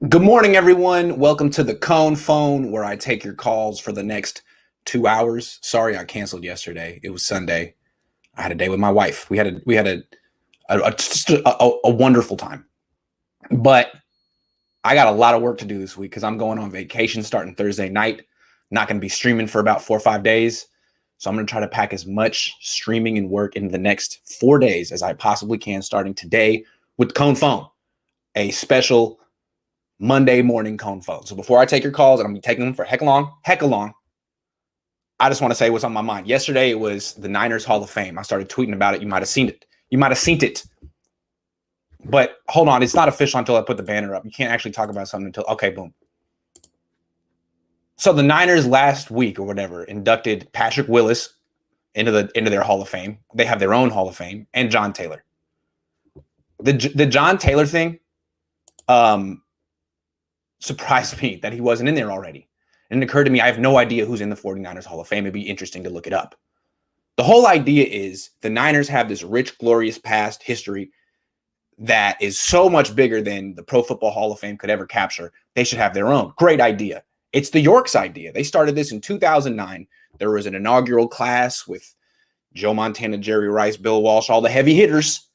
Good morning, everyone. Welcome to the Cohn phone, where I take your calls for the next 2 hours. Sorry, I canceled yesterday. It was Sunday. I had a day with my wife. We had a wonderful time, but I got a lot of work to do this week because I'm going on vacation starting Thursday night. Not going to be streaming for about 4 or 5 days, so I'm going to try to pack as much streaming and work in the next 4 days as I possibly can, starting today with the Cohn phone, a special Monday morning Cohn phone. So before I take your calls, and I'm going to be taking them for heck long, I just want to say what's on my mind. Yesterday, it was the Niners Hall of Fame. I started tweeting about it. You might have seen it. But hold on, it's not official until I put the banner up. You can't actually talk about something until, okay, boom. So the Niners last week or whatever inducted Patrick Willis into their Hall of Fame. They have their own Hall of Fame, and John Taylor. The John Taylor thing, surprised me that he wasn't in there already. And it occurred to me, I have no idea who's in the 49ers Hall of Fame. It'd be interesting to look it up. The whole idea is the Niners have this rich, glorious past history that is so much bigger than the Pro Football Hall of Fame could ever capture. They should have their own. Great idea. It's the Yorks idea. They started this in 2009. There was an inaugural class with Joe Montana, Jerry Rice, Bill Walsh, all the heavy hitters,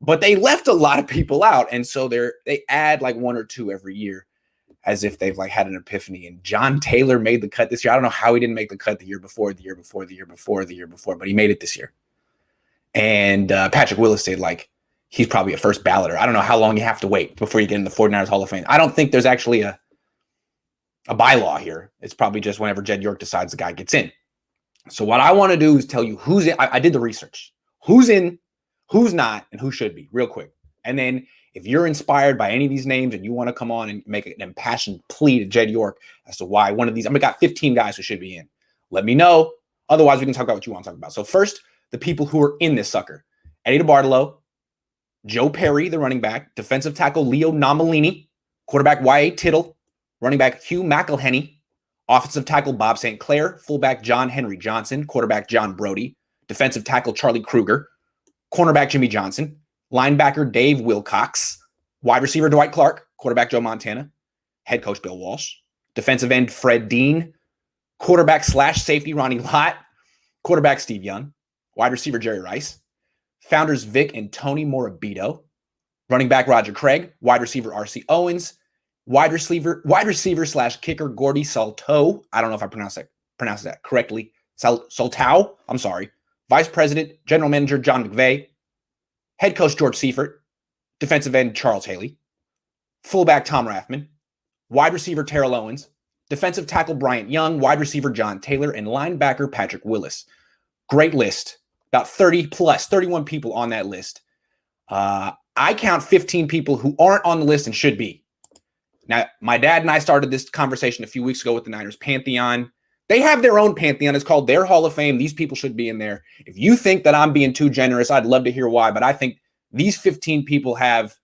but they left a lot of people out. And so they add like one or two every year, as if they've like had an epiphany. And John Taylor made the cut this year. I don't know how he didn't make the cut the year before, but he made it this year. And Patrick Willis said like he's probably a first balloter. I don't know how long you have to wait before you get in the 49ers Hall of Fame. I don't think there's actually a bylaw here. It's probably just whenever Jed York decides the guy gets in. So what I want to do is tell you who's in. I did the research. Who's in, who's not, and who should be real quick. And then if you're inspired by any of these names and you want to come on and make an impassioned plea to Jed York as to why one of these, I got 15 guys who should be in. Let me know. Otherwise, we can talk about what you want to talk about. So first, the people who are in this sucker. Eddie DeBartolo, Joe Perry, the running back, defensive tackle Leo Nomalini, quarterback Y.A. Tittle, running back Hugh McElhenney, offensive tackle Bob St. Clair, fullback John Henry Johnson, quarterback John Brody, defensive tackle Charlie Kruger, cornerback Jimmy Johnson, linebacker Dave Wilcox, wide receiver Dwight Clark, quarterback Joe Montana, head coach Bill Walsh, defensive end Fred Dean, quarterback / safety Ronnie Lott, quarterback Steve Young, wide receiver Jerry Rice, founders Vic and Tony Morabito, running back Roger Craig, wide receiver R.C. Owens, wide receiver / kicker Gordy Salto. I don't know if I pronounced that correctly. Saltau. I'm sorry. Vice president, general manager John McVay, head coach George Seifert, defensive end Charles Haley, fullback Tom Rathman, wide receiver Terrell Owens, defensive tackle Bryant Young, wide receiver John Taylor, and linebacker Patrick Willis. Great list. About 31 people on that list. I count 15 people who aren't on the list and should be. Now, my dad and I started this conversation a few weeks ago with the Niners Pantheon. They have their own Pantheon. It's called their Hall of Fame. These people should be in there. If you think that I'm being too generous, I'd love to hear why. But I think these 15 people have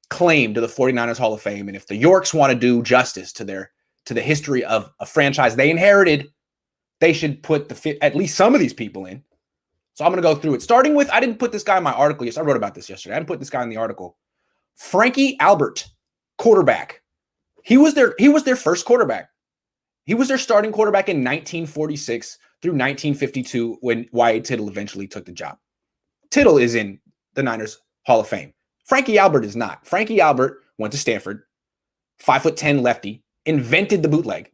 claim to the 49ers Hall of Fame. And if the Yorks want to do justice to the history of a franchise they inherited, they should put at least some of these people in. So I'm going to go through it. Starting with, I didn't put this guy in my article. Yes, I wrote about this yesterday. I didn't put this guy in the article. Frankie Albert, quarterback. He was their first quarterback. He was their starting quarterback in 1946 through 1952 when Y.A. Tittle eventually took the job. Tittle is in the Niners Hall of Fame. Frankie Albert is not. Frankie Albert went to Stanford, 5'10" lefty, invented the bootleg,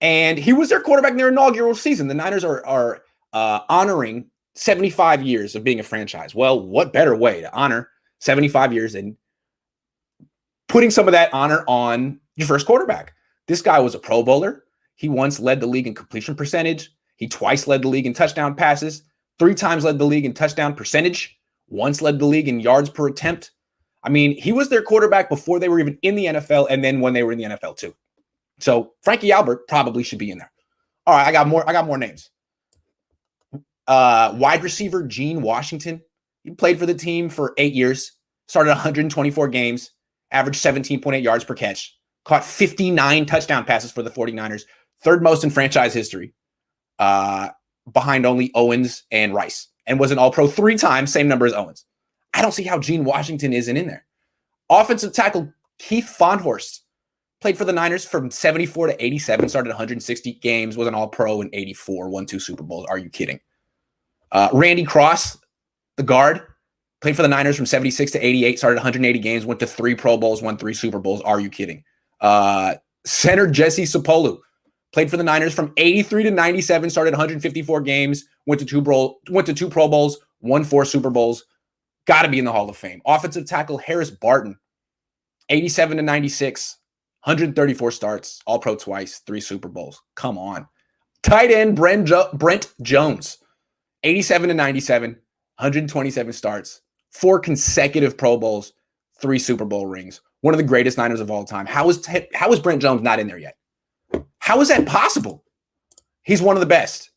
and he was their quarterback in their inaugural season. The Niners are honoring 75 years of being a franchise. Well, what better way to honor 75 years than putting some of that honor on your first quarterback? This guy was a Pro Bowler. He once led the league in completion percentage. He twice led the league in touchdown passes, 3 times led the league in touchdown percentage, once led the league in yards per attempt. I mean, he was their quarterback before they were even in the NFL and then when they were in the NFL too. So Frankie Albert probably should be in there. All right, I got more names. Wide receiver Gene Washington. He played for the team for 8 years, started 124 games, averaged 17.8 yards per catch, caught 59 touchdown passes for the 49ers, third most in franchise history, behind only Owens and Rice, and was an All-Pro 3 times, same number as Owens. I don't see how Gene Washington isn't in there. Offensive tackle Keith Fondhorst played for the Niners from 74 to 87, started 160 games, was an All-Pro in 84, won 2 Super Bowls. Are you kidding? Randy Cross, the guard, played for the Niners from 76 to 88, started 180 games, went to 3 Pro Bowls, won 3 Super Bowls. Are you kidding? Center Jesse Sapolu played for the Niners from 83 to 97, started 154 games, went to 2 Pro Bowls, won 4 Super Bowls. Got to be in the Hall of Fame. Offensive tackle Harris Barton, 87 to 96, 134 starts, All-Pro twice, 3 Super Bowls. Come on. Tight end Brent Jones, 87 to 97, 127 starts, 4 consecutive Pro Bowls, 3 Super Bowl rings. One of the greatest Niners of all time. How is Brent Jones not in there yet? How is that possible? He's one of the best.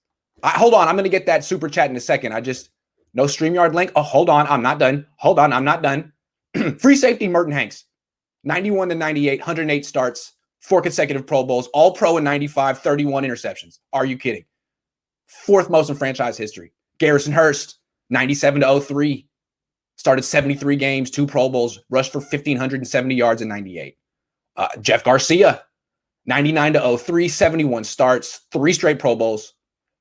Hold on. I'm going to get that super chat in a second. No StreamYard link. Oh, hold on. I'm not done. Hold on. I'm not done. Free safety Merton Hanks, 91 to 98, 108 starts, 4 consecutive Pro Bowls, All-Pro in 95, 31 interceptions. Are you kidding? 4th most in franchise history. Garrison Hurst, 97 to 03, started 73 games, 2 Pro Bowls, rushed for 1,570 yards in 98. Jeff Garcia, 99 to 03, 71 starts, 3 straight Pro Bowls,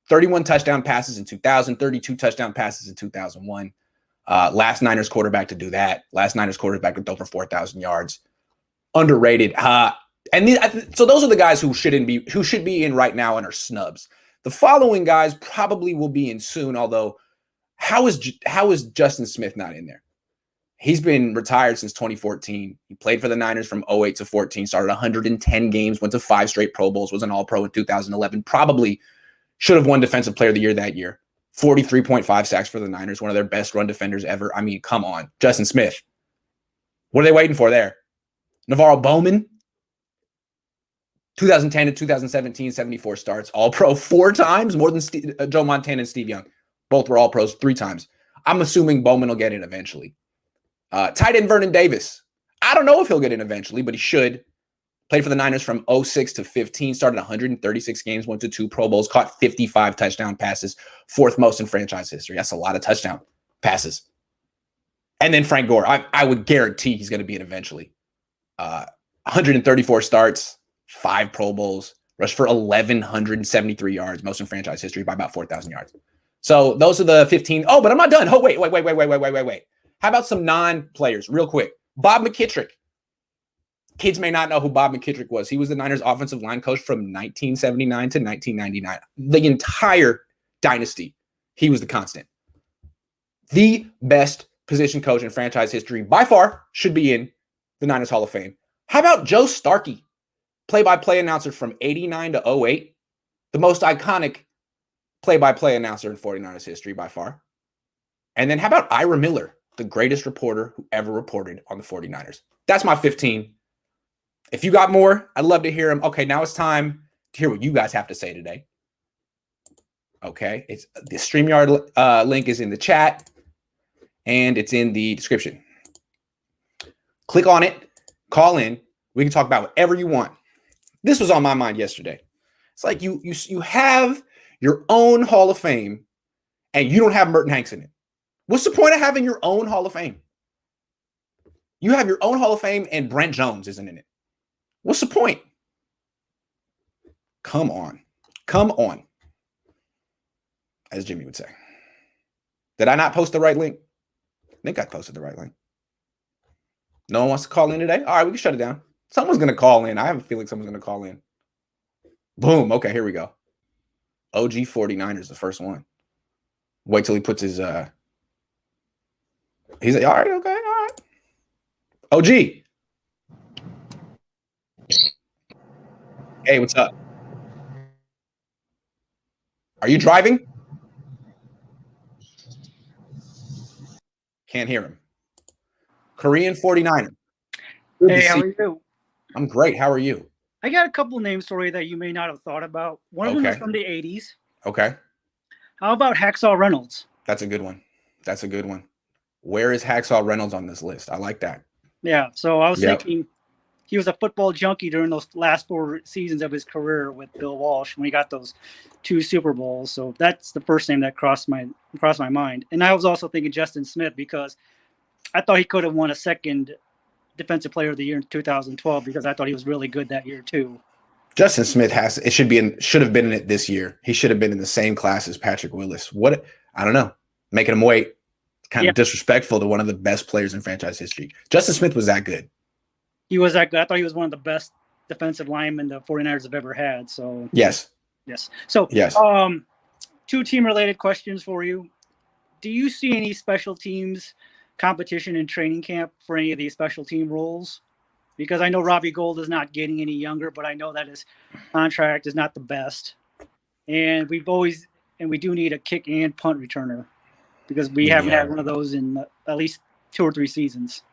31 touchdown passes in 2000, 32 touchdown passes in 2001. Last Niners quarterback to do that. Last Niners quarterback to throw for 4,000 yards. Underrated. So those are the guys who should be in right now and are snubs. The following guys probably will be in soon, although how is Justin Smith not in there? He's been retired since 2014. He played for the Niners from 08 to 14, started 110 games, went to 5 straight Pro Bowls, was an All-Pro in 2011, probably should have won Defensive Player of the Year that year. 43.5 sacks for the Niners, one of their best run defenders ever. I mean, come on. Justin Smith. What are they waiting for there? Navarro Bowman, 2010 to 2017, 74 starts. All-Pro 4 times, more than Joe Montana and Steve Young. Both were All-Pros 3 times. I'm assuming Bowman will get in eventually. Tight end Vernon Davis. I don't know if he'll get in eventually, but he should. Played for the Niners from 06 to 15, started 136 games, went to 2 Pro Bowls, caught 55 touchdown passes, 4th most in franchise history. That's a lot of touchdown passes. And then Frank Gore. I would guarantee he's going to be in eventually. 134 starts, 5 Pro Bowls, rushed for 1,173 yards, most in franchise history by about 4,000 yards. So those are the 15. Oh, but I'm not done. Oh, wait. How about some non-players real quick? Bob Mckittrick. Kids may not know who Bob Mckittrick was. He was the Niners offensive line coach from 1979 to 1999. The entire dynasty, he was the constant. The best position coach in franchise history by far, should be in the Niners Hall of Fame. How about Joe Starkey, play-by-play announcer from 89 to 08, the most iconic play-by-play announcer in 49ers history by far. And then how about Ira Miller, the greatest reporter who ever reported on the 49ers. That's my 15. If you got more, I'd love to hear them. Okay, now it's time to hear what you guys have to say today. Okay, it's the StreamYard link is in the chat, and it's in the description. Click on it, call in. We can talk about whatever you want. This was on my mind yesterday. It's like you have your own Hall of Fame, and you don't have Merton Hanks in it. What's the point of having your own Hall of Fame? You have your own Hall of Fame, and Brent Jones isn't in it. What's the point? Come on. Come on. As Jimmy would say. Did I not post the right link? I think I posted the right link. No one wants to call in today? All right, we can shut it down. Someone's going to call in. I have a feeling someone's going to call in. Boom. Okay, here we go. OG 49ers, the first one. Wait till he puts his... He's like, all right, okay, all right. OG. Hey, what's up? Are you driving? Can't hear him. Korean 49er. Hey, how are you? I'm great. How are you? I got a couple names for you that you may not have thought about. One of them is from the 80s. Okay. How about Hacksaw Reynolds? That's a good one. That's a good one. Where is Hacksaw Reynolds on this list? I like that. Yeah, so I was thinking he was a football junkie during those last 4 seasons of his career with Bill Walsh when he got those 2 Super Bowls. So that's the first name that crossed my mind. And I was also thinking Justin Smith because I thought he could have won a second Defensive Player of the Year in 2012 because I thought he was really good that year too. Justin Smith should have been in it this year. He should have been in the same class as Patrick Willis. I don't know. Making him wait. Kind of disrespectful to one of the best players in franchise history. Justin Smith was that good. He was that good. I thought he was one of the best defensive linemen the 49ers have ever had. So yes. So yes. 2 team-related questions for you. Do you see any special teams competition in training camp for any of these special team roles? Because I know Robbie Gould is not getting any younger, but I know that his contract is not the best. And we do need a kick and punt returner because we haven't had one of those in at least 2 or 3 seasons.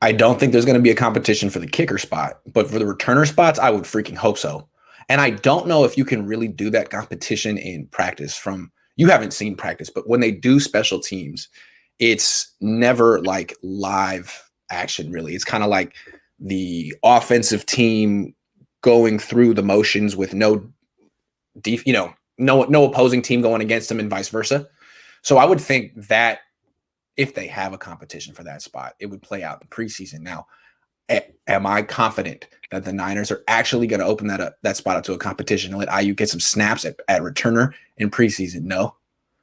I don't think there's going to be a competition for the kicker spot, but for the returner spots, I would freaking hope so. And I don't know if you can really do that competition in practice you haven't seen practice, but when they do special teams, it's never like live action, really. It's kind of like the offensive team going through the motions with no opposing team going against them and vice versa. So I would think that if they have a competition for that spot, it would play out in preseason. Now, am I confident that the Niners are actually going to open that spot up to a competition and let IU get some snaps at returner in preseason? No.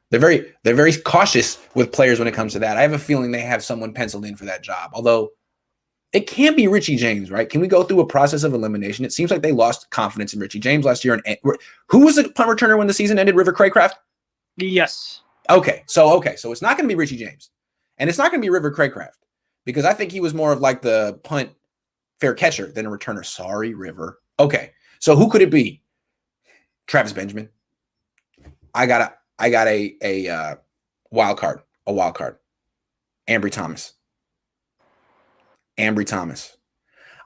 They're very cautious with players when it comes to that. I have a feeling they have someone penciled in for that job. Although it can't be Richie James, right? Can we go through a process of elimination? It seems like they lost confidence in Richie James last year. And who was the punt returner when the season ended? River Craycraft? Yes. Okay. So it's not going to be Richie James. And it's not going to be River Craycraft because I think he was more of like the punt fair catcher than a returner. Sorry, River. Okay. So who could it be? Travis Benjamin. I got a wild card. Ambry Thomas.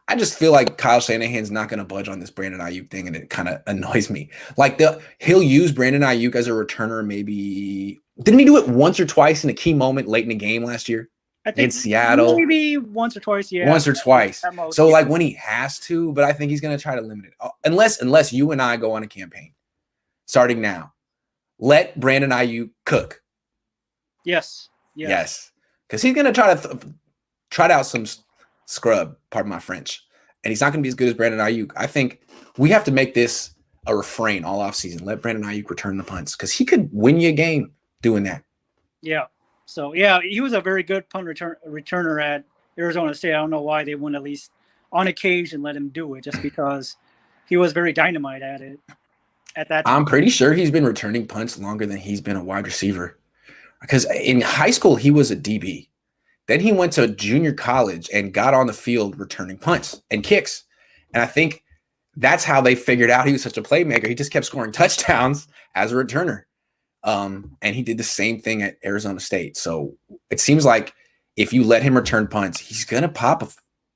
I just feel like Kyle Shanahan's not going to budge on this Brandon Ayuk thing, and it kind of annoys me. Like he'll use Brandon Ayuk as a returner. Maybe didn't he do it once or twice in a key moment late in the game last year? I think in Seattle, maybe once or twice. Yeah, once or twice. Most, so like when he has to, but I think he's going to try to limit it unless you and I go on a campaign starting now. Let Brandon Ayuk cook. Yes, because he's going to try out some scrub, pardon my French, and he's not going to be as good as Brandon Ayuk. I think we have to make this a refrain all offseason. Let Brandon Ayuk return the punts because he could win you a game doing that. Yeah. So, he was a very good punt returner at Arizona State. I don't know why they wouldn't at least on occasion let him do it just because he was very dynamite at it at that time. I'm pretty sure he's been returning punts longer than he's been a wide receiver because in high school, he was a DB. Then he went to junior college and got on the field returning punts and kicks. And I think that's how they figured out he was such a playmaker. He just kept scoring touchdowns as a returner. And he did the same thing at Arizona State. So it seems like if you let him return punts, he's going to pop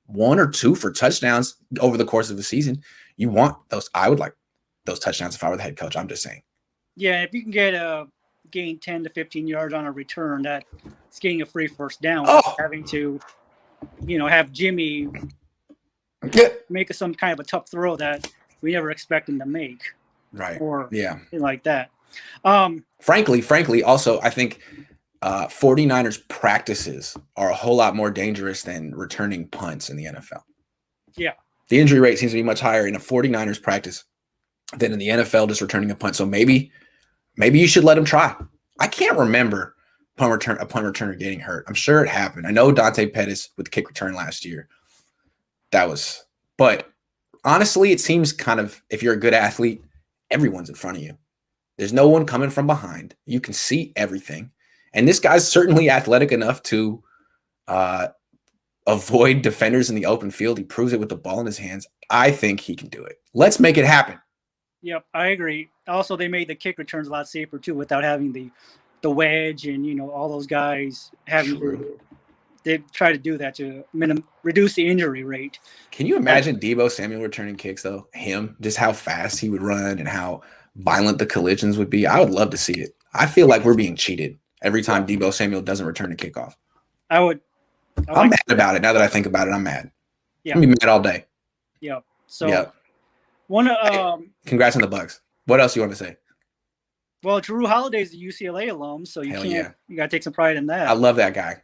1 or 2 for touchdowns over the course of the season. You want those. I would like those touchdowns if I were the head coach. I'm just saying. Yeah, if you can gain 10 to 15 yards on a return, that's getting a free first down. Having to, have Jimmy make some kind of a tough throw that we never expect him to make. Right. Or something like that. Frankly, also, I think 49ers practices are a whole lot more dangerous than returning punts in the NFL. Yeah. The injury rate seems to be much higher in a 49ers practice than in the NFL just returning a punt. So maybe you should let him try. I can't remember a punt returner getting hurt. I'm sure it happened. I know Dante Pettis with the kick return last year. But honestly, it seems kind of, if you're a good athlete, everyone's in front of you. There's no one coming from behind. You can see everything. And this guy's certainly athletic enough to avoid defenders in the open field. He proves it with the ball in his hands. I think he can do it. Let's make it happen. Yep, I agree. Also, they made the kick returns a lot safer, too, without having the wedge and, all those guys having they try to do that to reduce the injury rate. Can you imagine Deebo Samuel returning kicks, though? Just how fast he would run and how violent the collisions would be. I would love to see it. I feel like we're being cheated every time Deebo Samuel doesn't return a kickoff. I'm mad about it. Now that I think about it, I'm mad. Yeah. I'm gonna be mad all day. Yeah. So congrats on the Bucks. What else you want to say? Well, Drew Holiday's a UCLA alum, so you gotta take some pride in that. I love that guy.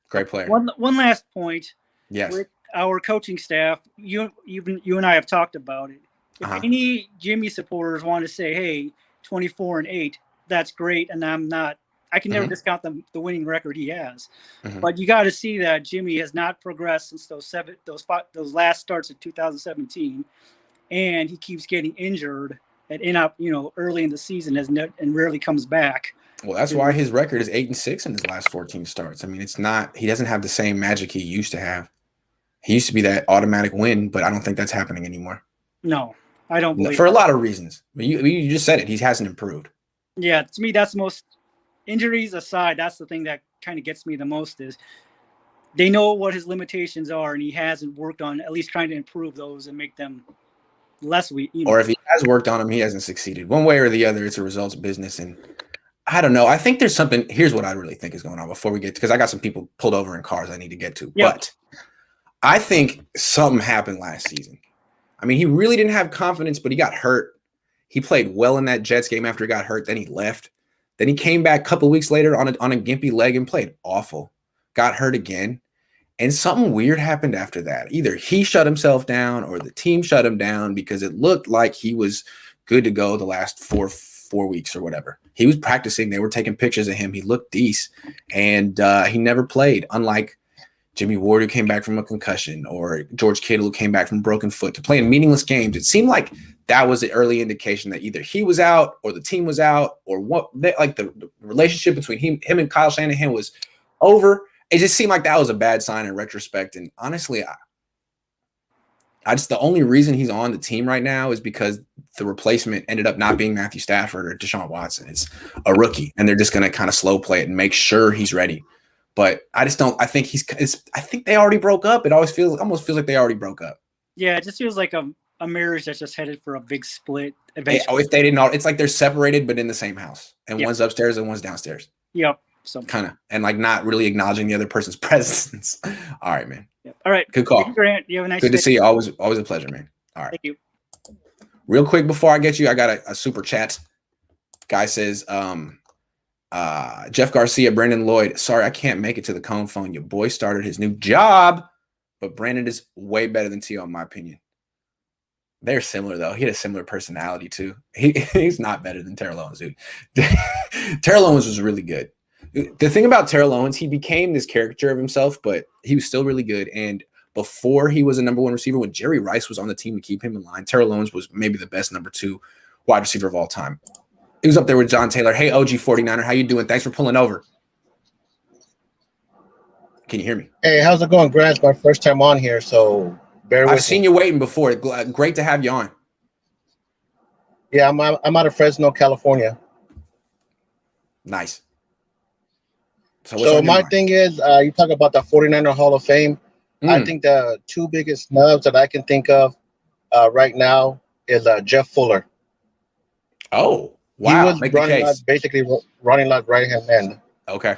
Great player. One last point. Yes. with our coaching staff, you and I have talked about it. If any Jimmy supporters want to say, "Hey, 24-8, that's great," and I can never discount the winning record he has. But you got to see that Jimmy has not progressed since those last starts of 2017, and he keeps getting injured early in the season and rarely comes back. Well, that's why his record is 8-6 in his last 14 starts. I mean, he doesn't have the same magic he used to have. He used to be that automatic win, but I don't think that's happening anymore. No, I don't believe for a lot of reasons. But you just said it. He hasn't improved. Yeah, to me, that's the most injuries aside. That's the thing that kind of gets me the most is they know what his limitations are, and he hasn't worked on at least trying to improve those and make them less weak. Or if he has worked on them, he hasn't succeeded. One way or the other, it's a results business. And I don't know. I think there's something. Here's what I really think is going on before we get to, because I got some people pulled over in cars I need to get to. Yep. But I think something happened last season. I mean, he really didn't have confidence, but he got hurt. He played well in that Jets game after he got hurt. Then he left. Then he came back a couple weeks later on a gimpy leg and played awful. Got hurt again. And something weird happened after that. Either he shut himself down or the team shut him down because it looked like he was good to go the last four weeks or whatever. He was practicing. They were taking pictures of him. He looked decent. And he never played, unlike Jimmy Ward, who came back from a concussion, or George Kittle, who came back from a broken foot, to playing meaningless games. It seemed like that was the early indication that either he was out or the team was out, or the relationship between him and Kyle Shanahan was over. It just seemed like that was a bad sign in retrospect. And honestly, the only reason he's on the team right now is because the replacement ended up not being Matthew Stafford or Deshaun Watson. It's a rookie, and they're just going to kind of slow play it and make sure he's ready. But I just don't. I think I think they already broke up. It almost feels like they already broke up. Yeah, it just feels like a marriage that's just headed for a big split eventually. If they didn't, it's like they're separated but in the same house, and one's upstairs and one's downstairs. Yep. So kind of, and like not really acknowledging the other person's presence. All right, man. Yep. All right. Good call. Thank you, Grant. You have a nice Good day. to see you. Always a pleasure, man. All right. Thank you. Real quick before I get you, I got a super chat. Guy says, Jeff Garcia, Brandon Lloyd. Sorry, I can't make it to the Cohn phone. Your boy started his new job, but Brandon is way better than T.O. in my opinion. They're similar, though. He had a similar personality, too. He's not better than Terrell Owens, dude. Terrell Owens was really good. The thing about Terrell Owens, he became this caricature of himself, but he was still really good. And before he was a number one receiver, when Jerry Rice was on the team to keep him in line, Terrell Owens was maybe the best number 2 wide receiver of all time. He was up there with John Taylor. Hey, OG 49er, how you doing? Thanks for pulling over. Can you hear me? Hey, how's it going, Grant? It's my first time on here, so bear with me. I've seen you waiting before. Great to have you on. Yeah, I'm out of Fresno, California. Nice. So my thing is, you talk about the 49er Hall of Fame. I think the 2 biggest snubs that I can think of right now is Jeff Fuller. Oh, wow. He was basically running like right-hand man. Okay.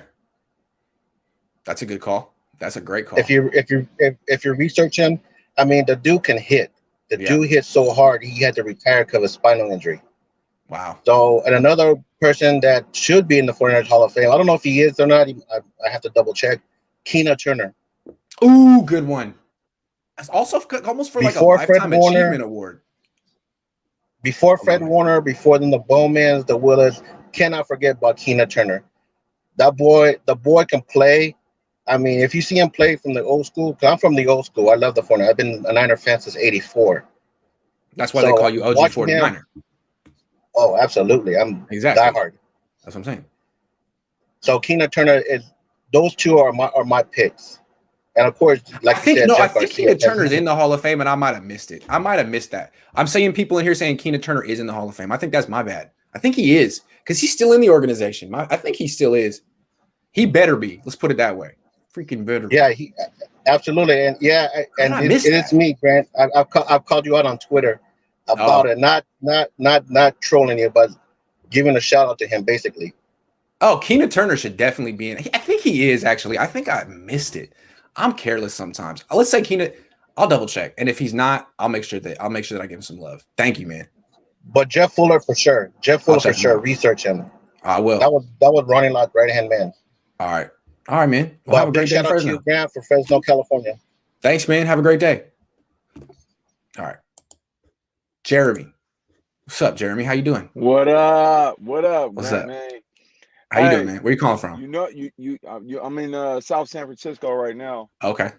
That's a good call. That's a great call. If you research him, I mean, the dude can hit. The dude hit so hard he had to retire because of a spinal injury. Wow. So, and another person that should be in the 49ers Hall of Fame, I don't know if he is or not. I have to double check. Keena Turner. Ooh, good one. That's also almost for like a lifetime achievement award. Before Fred Warner, before then the Bowmans, the Willis, cannot forget about Keena Turner. The boy can play. I mean, if you see him play from the old school, because I'm from the old school, I love the 49ers. I've been a Niner fan since '84. That's why they call you OG 49er. Oh, absolutely. I'm exactly diehard. That's what I'm saying. So Keena Turner those 2 are my picks. And of course, like you said, I think Keena Turner's in the Hall of Fame, and I might have missed it. I might have missed that. I'm seeing people in here saying Keena Turner is in the Hall of Fame. I think that's my bad. I think he is, because he's still in the organization. I think he still is. He better be. Let's put it that way. Freaking better. Yeah, he absolutely. And it's me, Grant. I've called you out on Twitter about it. Not trolling you, but giving a shout out to him, basically. Oh, Keena Turner should definitely be in. I think he is, actually. I think I missed it. I'm careless sometimes. Let's say Keena. I'll double check, and if he's not, I'll make sure that I give him some love. Thank you, man. But Jeff Fuller for sure. Research him. I will. That was running like right hand man. All right, man. Well, have a great day, shout out to you, Grant, for Fresno, California. Thanks, man. Have a great day. All right. Jeremy. What's up, Jeremy? How you doing? What up? What up, What's Brent, up? man? How you Hey, doing, man? Where you calling from? you know, I'm in South San Francisco right now. Okay.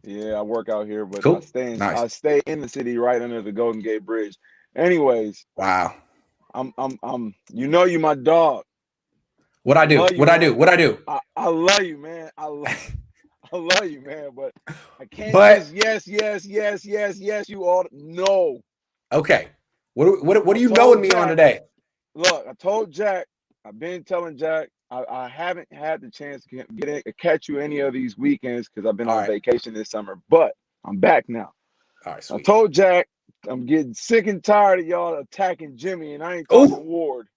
Yeah, I work out here, but Cool. I Nice. stay in the city right under the Golden Gate Bridge. Anyways, Wow. you know, you my dog. What I do? Love you, What I man. do? What I do? I love you, man. I love you, man. But I can't But just yes you all. No. okay. What are I you told knowing me Jack, on today? Look, I told Jack, I've been telling Jack, I haven't had the chance to catch you any of these weekends because I've been All on right. vacation this summer, but I'm back now. All right, I sweet. told Jack I'm getting sick and tired of y'all attacking Jimmy, and I ain't Ooh. talking Ward.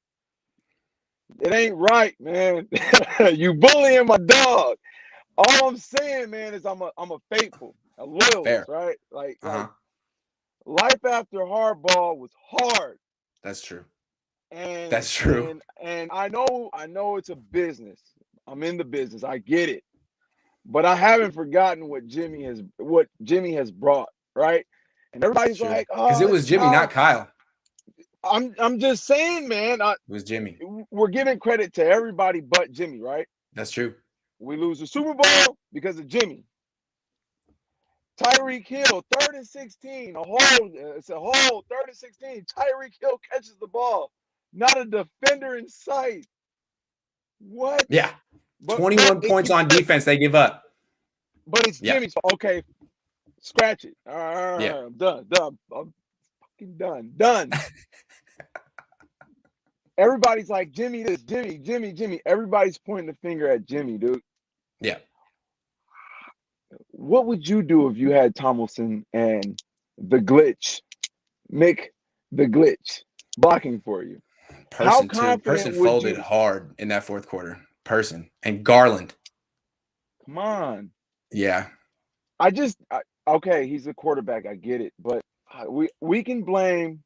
It ain't right, man. You bullying my dog. All I'm saying, man, is I'm a faithful, a loyalist, Fair. right? Like Uh-huh. life after hardball was hard. That's true. And That's true. And I know it's a business. I'm in the business. I get it. But I haven't forgotten what Jimmy has brought, right? And everybody's like, because "Oh, it was Jimmy, Kyle." not Kyle. I'm just saying, man. It was Jimmy. We're giving credit to everybody but Jimmy, right? That's true. We lose the Super Bowl because of Jimmy. Tyreek Hill, 3rd and 16, it's a hole, 3rd and 16. Tyreek Hill catches the ball. Not a defender in sight. What? Yeah. 21 points on defense they give up. But it's Jimmy's fault. Okay, scratch it. All right, Yeah. I'm done. I'm fucking done. Everybody's like, Jimmy this, Jimmy. Everybody's pointing the finger at Jimmy, dude. Yeah. What would you do if you had Tomlinson and the glitch, Mick the glitch, blocking for you? How confident Person would folded you? hard in that fourth quarter. Person. And Garland. Come on. Yeah. Okay, he's a quarterback. I get it. But we can blame.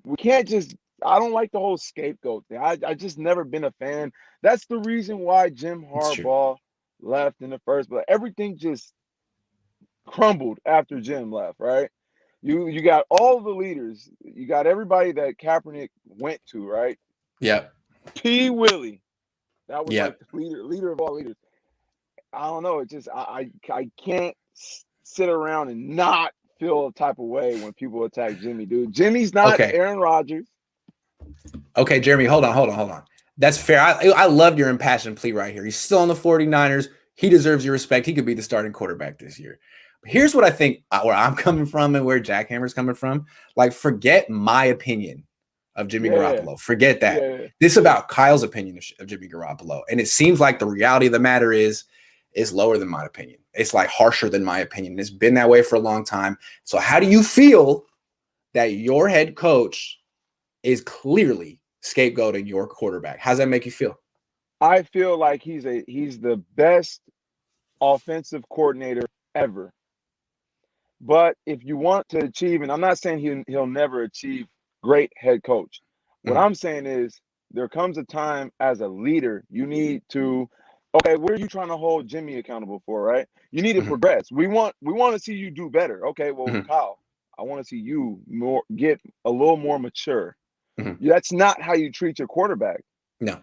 We can't just. I don't like the whole scapegoat thing. I just never been a fan. That's the reason why Jim Harbaugh left in the first place. Everything just crumbled after Jim left, right? You got all the leaders. You got everybody that Kaepernick went to, right? Yeah. P. Willie. That was Yeah. like the leader of all leaders. I don't know. It just I can't sit around and not feel a type of way when people attack Jimmy, dude. Jimmy's not Aaron Rodgers. Okay, Jeremy, hold on. That's fair. I love your impassioned plea right here. He's still on the 49ers. He deserves your respect. He could be the starting quarterback this year. But here's what I think, where I'm coming from and where Jackhammer's coming from. Like, forget my opinion of Jimmy Garoppolo. Forget that. Yeah. This is about Kyle's opinion of Jimmy Garoppolo. And it seems like the reality of the matter is lower than my opinion. It's like harsher than my opinion. It's been that way for a long time. So how do you feel that your head coach is clearly scapegoating your quarterback? How does that make you feel? I feel like he's the best offensive coordinator ever. But if you want to achieve, and I'm not saying he'll never achieve great head coach. What I'm saying is there comes a time as a leader you need to, okay, what are you trying to hold Jimmy accountable for, right? You need to progress. We want to see you do better. Okay, well, Kyle, I want to see you get a little more mature. That's not how you treat your quarterback. No.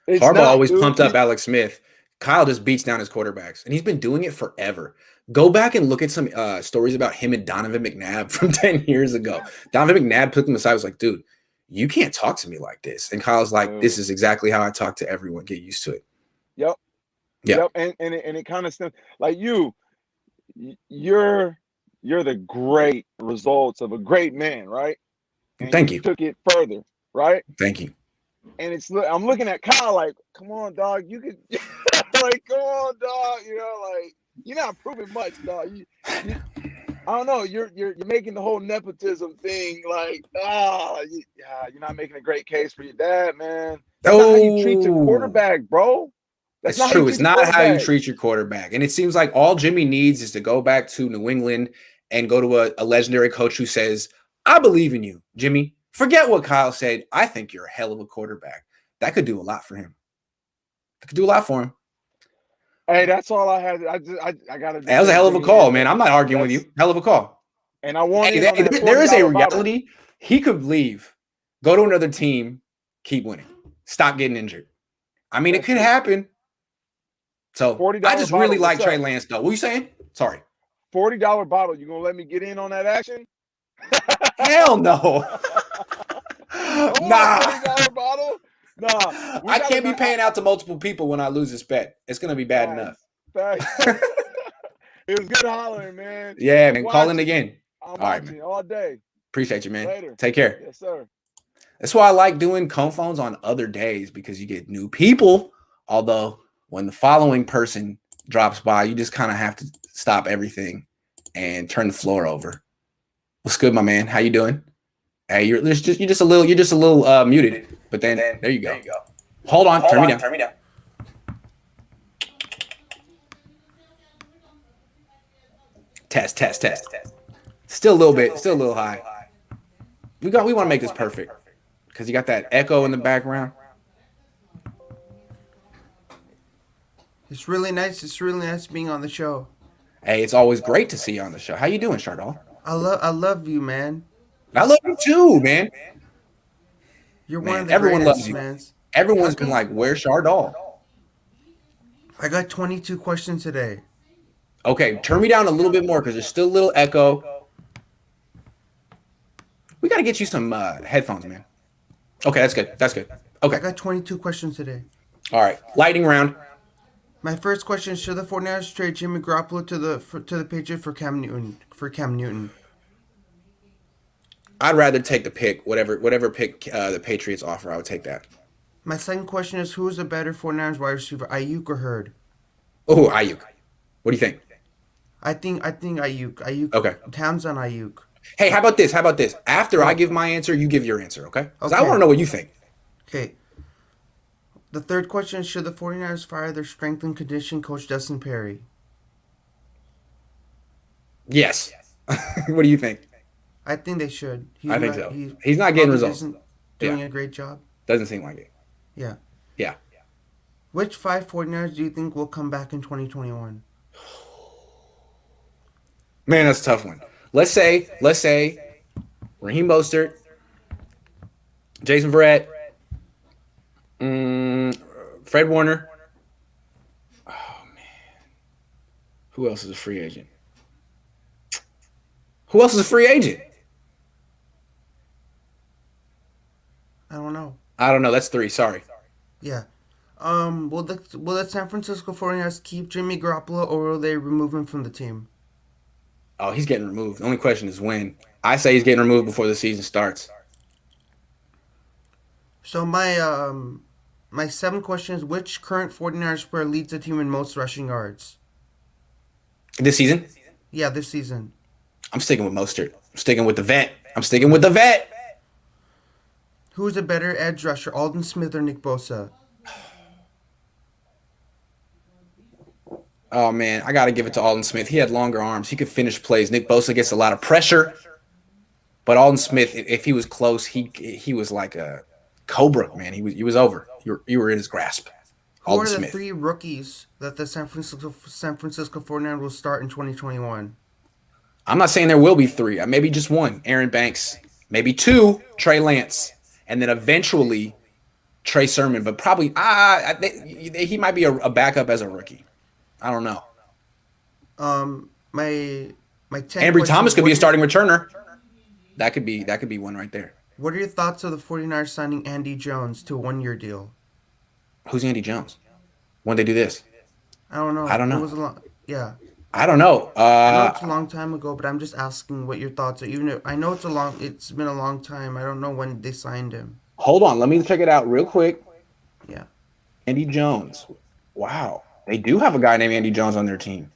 It's Harbaugh not, always dude. pumped up Alex Smith. Kyle just beats down his quarterbacks, and he's been doing it forever. Go back and look at some stories about him and Donovan McNabb from 10 years ago. Donovan McNabb took him aside, was like, dude, you can't talk to me like this. And Kyle's like, this is exactly how I talk to everyone. Get used to it. Yep. And it kind of stems like you're the great results of a great man, right? And Thank you. Took it further, right? Thank you. And I'm looking at Kyle like, come on, dog, you could like, come on, dog, like you're not proving much, dog. I don't know, you're making the whole nepotism thing like, you're not making a great case for your dad, man. That's not how you treat your quarterback, bro. That's true. It's not how you treat your quarterback. And it seems like all Jimmy needs is to go back to New England and go to a legendary coach who says, I believe in you, Jimmy. Forget what Kyle said. I think you're a hell of a quarterback. That could do a lot for him. That could do a lot for him. Hey, that's all I had. I got to. That was a hell of a call, man. I'm not arguing with you. Hell of a call. And I want Hey, there is a reality. He could leave, go to another team, keep winning, stop getting injured. I mean, it could happen. So I just really like Trey Lance, though. What are you saying? Sorry. $40 bottle. You gonna let me get in on that action? Hell no. Nah. $40 bottle? Nah. I can't be paying out to multiple people when I lose this bet. It's gonna be bad enough. It was good hollering, man. Yeah, man. Call in again. I'm watching all day. Appreciate you, man. Later. Take care. Yes, sir. That's why I like doing Cohn phones on other days, because you get new people. Although when the following person drops by, you just kind of have to stop everything and turn the floor over. What's good, my man? How you doing? Hey, you're just a little muted. But then there you go. Hold on. Turn me down. Test. Still a little high. We want to make this perfect because you got that echo in the background. It's really nice. It's really nice being on the show. Hey, it's always great to see you on the show. How you doing, Shardal? I love you, man. I love you too, man. You're one of the everyone greatest, loves you. man. Everyone's been like, "Where's Shardal?" I got 22 questions today. Okay, turn me down a little bit more because there's still a little echo. We got to get you some headphones, man. Okay, that's good. Okay. I got 22 questions today. All right, lightning round. My first question is: should the 49ers trade Jimmy Garoppolo to the Patriots for Cam Newton? I'd rather take the pick, whatever pick the Patriots offer. I would take that. My second question is: who is a better 49ers wide receiver, Ayuk or Hurd? Oh, Ayuk. What do you think? I think Ayuk. Ayuk. Okay. Towns on Ayuk. Hey, how about this? After I give my answer, you give your answer, okay? Because I want to know what you think. Okay. The third question is: should the 49ers fire their strength and conditioning coach Dustin Perry? Yes. What do you think? I think they should. I think so. He's not getting results. Doing a great job. Doesn't seem like it. Yeah. Yeah. Which 5 49ers do you think will come back in 2021? Man, that's a tough one. Let's say Raheem Mostert, Jason Verrett, Fred Warner. Oh man, who else is a free agent? I don't know. That's 3. Sorry. Yeah. Will the San Francisco 49ers keep Jimmy Garoppolo or will they remove him from the team? Oh, he's getting removed. The only question is when. I say he's getting removed before the season starts. So my 7th question is: which current 49ers player leads the team in most rushing yards? This season? Yeah, this season. I'm sticking with Mostert. I'm sticking with the vet. Who is a better edge rusher, Aldon Smith or Nick Bosa? Oh, man, I got to give it to Aldon Smith. He had longer arms. He could finish plays. Nick Bosa gets a lot of pressure. But Aldon Smith, if he was close, he was like a cobra, man. He was over. You were in his grasp. Who are the 3 rookies that the San Francisco 49ers will start in 2021? I'm not saying there will be 3. Maybe just 1, Aaron Banks. Maybe 2, Trey Lance. And then eventually Trey Sermon. But probably he might be a backup as a rookie. I don't know. My 10th Ambry Thomas could be a starting returner. That could be one right there. What are your thoughts of the 49ers signing Andy Jones to a 1-year deal? Who's Andy Jones? When they do this? I don't know. I don't know. It was yeah. I don't know. I know it's a long time ago, but I'm just asking what your thoughts are. Even if, I know it's been a long time. I don't know when they signed him. Hold on, let me check it out real quick. Yeah. Andy Jones. Wow. They do have a guy named Andy Jones on their team.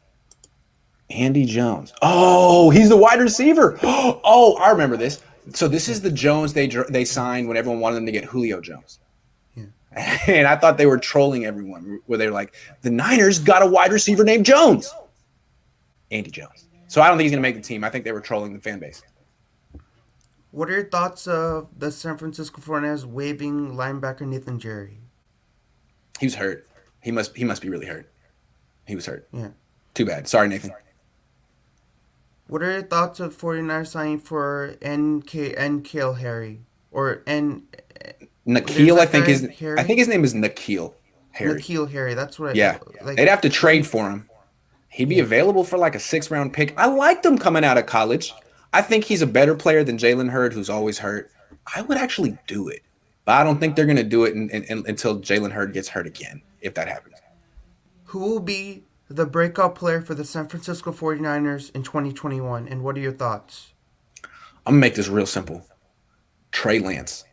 Andy Jones. Oh, he's the wide receiver. Oh, I remember this. So this is the Jones they signed when everyone wanted them to get Julio Jones. Yeah. And I thought they were trolling everyone where they're like, the Niners got a wide receiver named Jones. Andy Jones. So I don't think he's going to make the team. I think they were trolling the fan base. What are your thoughts of the San Francisco 49ers waiving linebacker Nathan Jerry? He was hurt. He must be really hurt. He was hurt. Yeah. Too bad. Sorry, Nathan. What are your thoughts of 49ers signing for N'Keal Harry? Or Nikhil, I think Harry? I think his name is Nikhil Harry. N'Keal Harry, that's what Yeah. like. They'd have to trade for him. He'd be available for like a 6th-round pick. I liked him coming out of college. I think he's a better player than Jalen Hurd, who's always hurt. I would actually do it. But I don't think they're going to do it until Jalen Hurd gets hurt again, if that happens. Who will be the breakout player for the San Francisco 49ers in 2021, and what are your thoughts? I'm going to make this real simple. Trey Lance,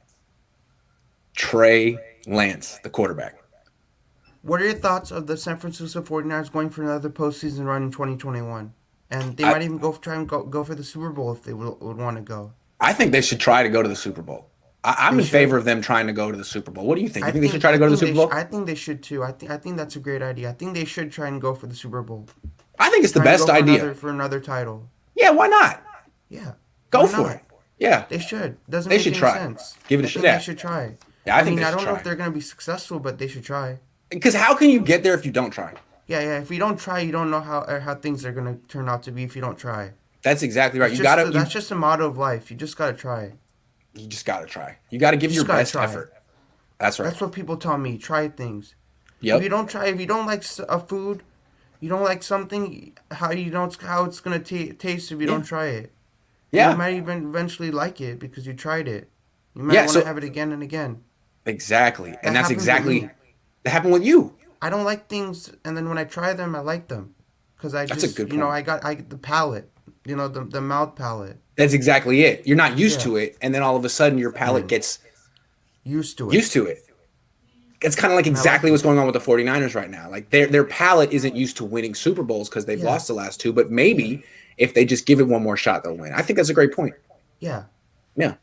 the quarterback. What are your thoughts of the San Francisco 49ers going for another postseason run in 2021? And they might even go for the Super Bowl if they would want to go. I think they should try to go to the Super Bowl. I'm in favor of them trying to go to the Super Bowl. What do you think? You think they should try to go to the Super Bowl? I think they should too. I think that's a great idea. I think they should try and go for the Super Bowl. I think it's the best idea. For another title. Yeah, why not? Yeah. Go for it. Yeah. They should. Doesn't make any sense. Give it a shot. They should try. Yeah, I think they should don't try. know if they're going to be successful, but they should try. Because how can you get there if you don't try? Yeah. If you don't try, you don't know how things are going to turn out to be if you don't try. That's exactly right. That's just a motto of life. You just got to try. You just got to try. You got to give your best effort. That's right. That's what people tell me. Try things. Yep. If you don't try, if you don't like a food, you don't like something, how it's going to taste if you don't try it. Yeah. You might even eventually like it because you tried it. You might want to have it again and again. Exactly. And that's exactly that happened with you. I don't like things, and then when I try them, I like them. Because that's a good point. I got the palate, the mouth palate. That's exactly it. You're not used to it, and then all of a sudden your palate gets used to it. It's kind of like exactly what's going on with the 49ers right now. Like their palate isn't used to winning Super Bowls because they've lost the last 2, but maybe if they just give it one more shot, they'll win. I think that's a great point. Yeah. Yeah.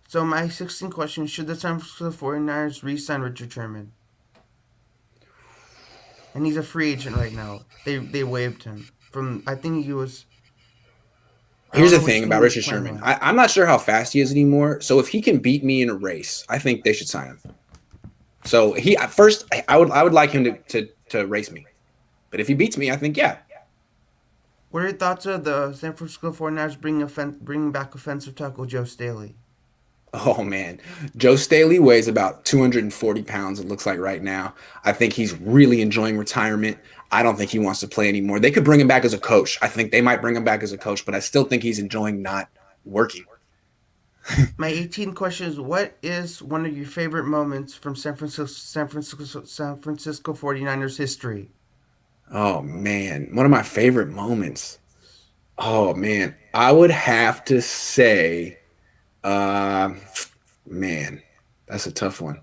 So my 16th question, should the San Francisco 49ers re-sign Richard Sherman? And he's a free agent right now. They waived him from, I think he was... Here's the thing about Richard Sherman. I'm not sure how fast he is anymore. So if he can beat me in a race, I think they should sign him. So I would like him to race me. But if he beats me, I think, yeah. What are your thoughts of the San Francisco 49ers bringing back offensive tackle Joe Staley? Oh, man. Joe Staley weighs about 240 pounds, it looks like right now. I think he's really enjoying retirement. I don't think he wants to play anymore. They could bring him back as a coach. I think they might bring him back as a coach, but I still think he's enjoying not working. My 18th question is, what is one of your favorite moments from San Francisco 49ers history? Oh, man. One of my favorite moments. Oh, man. I would have to say, man, that's a tough one.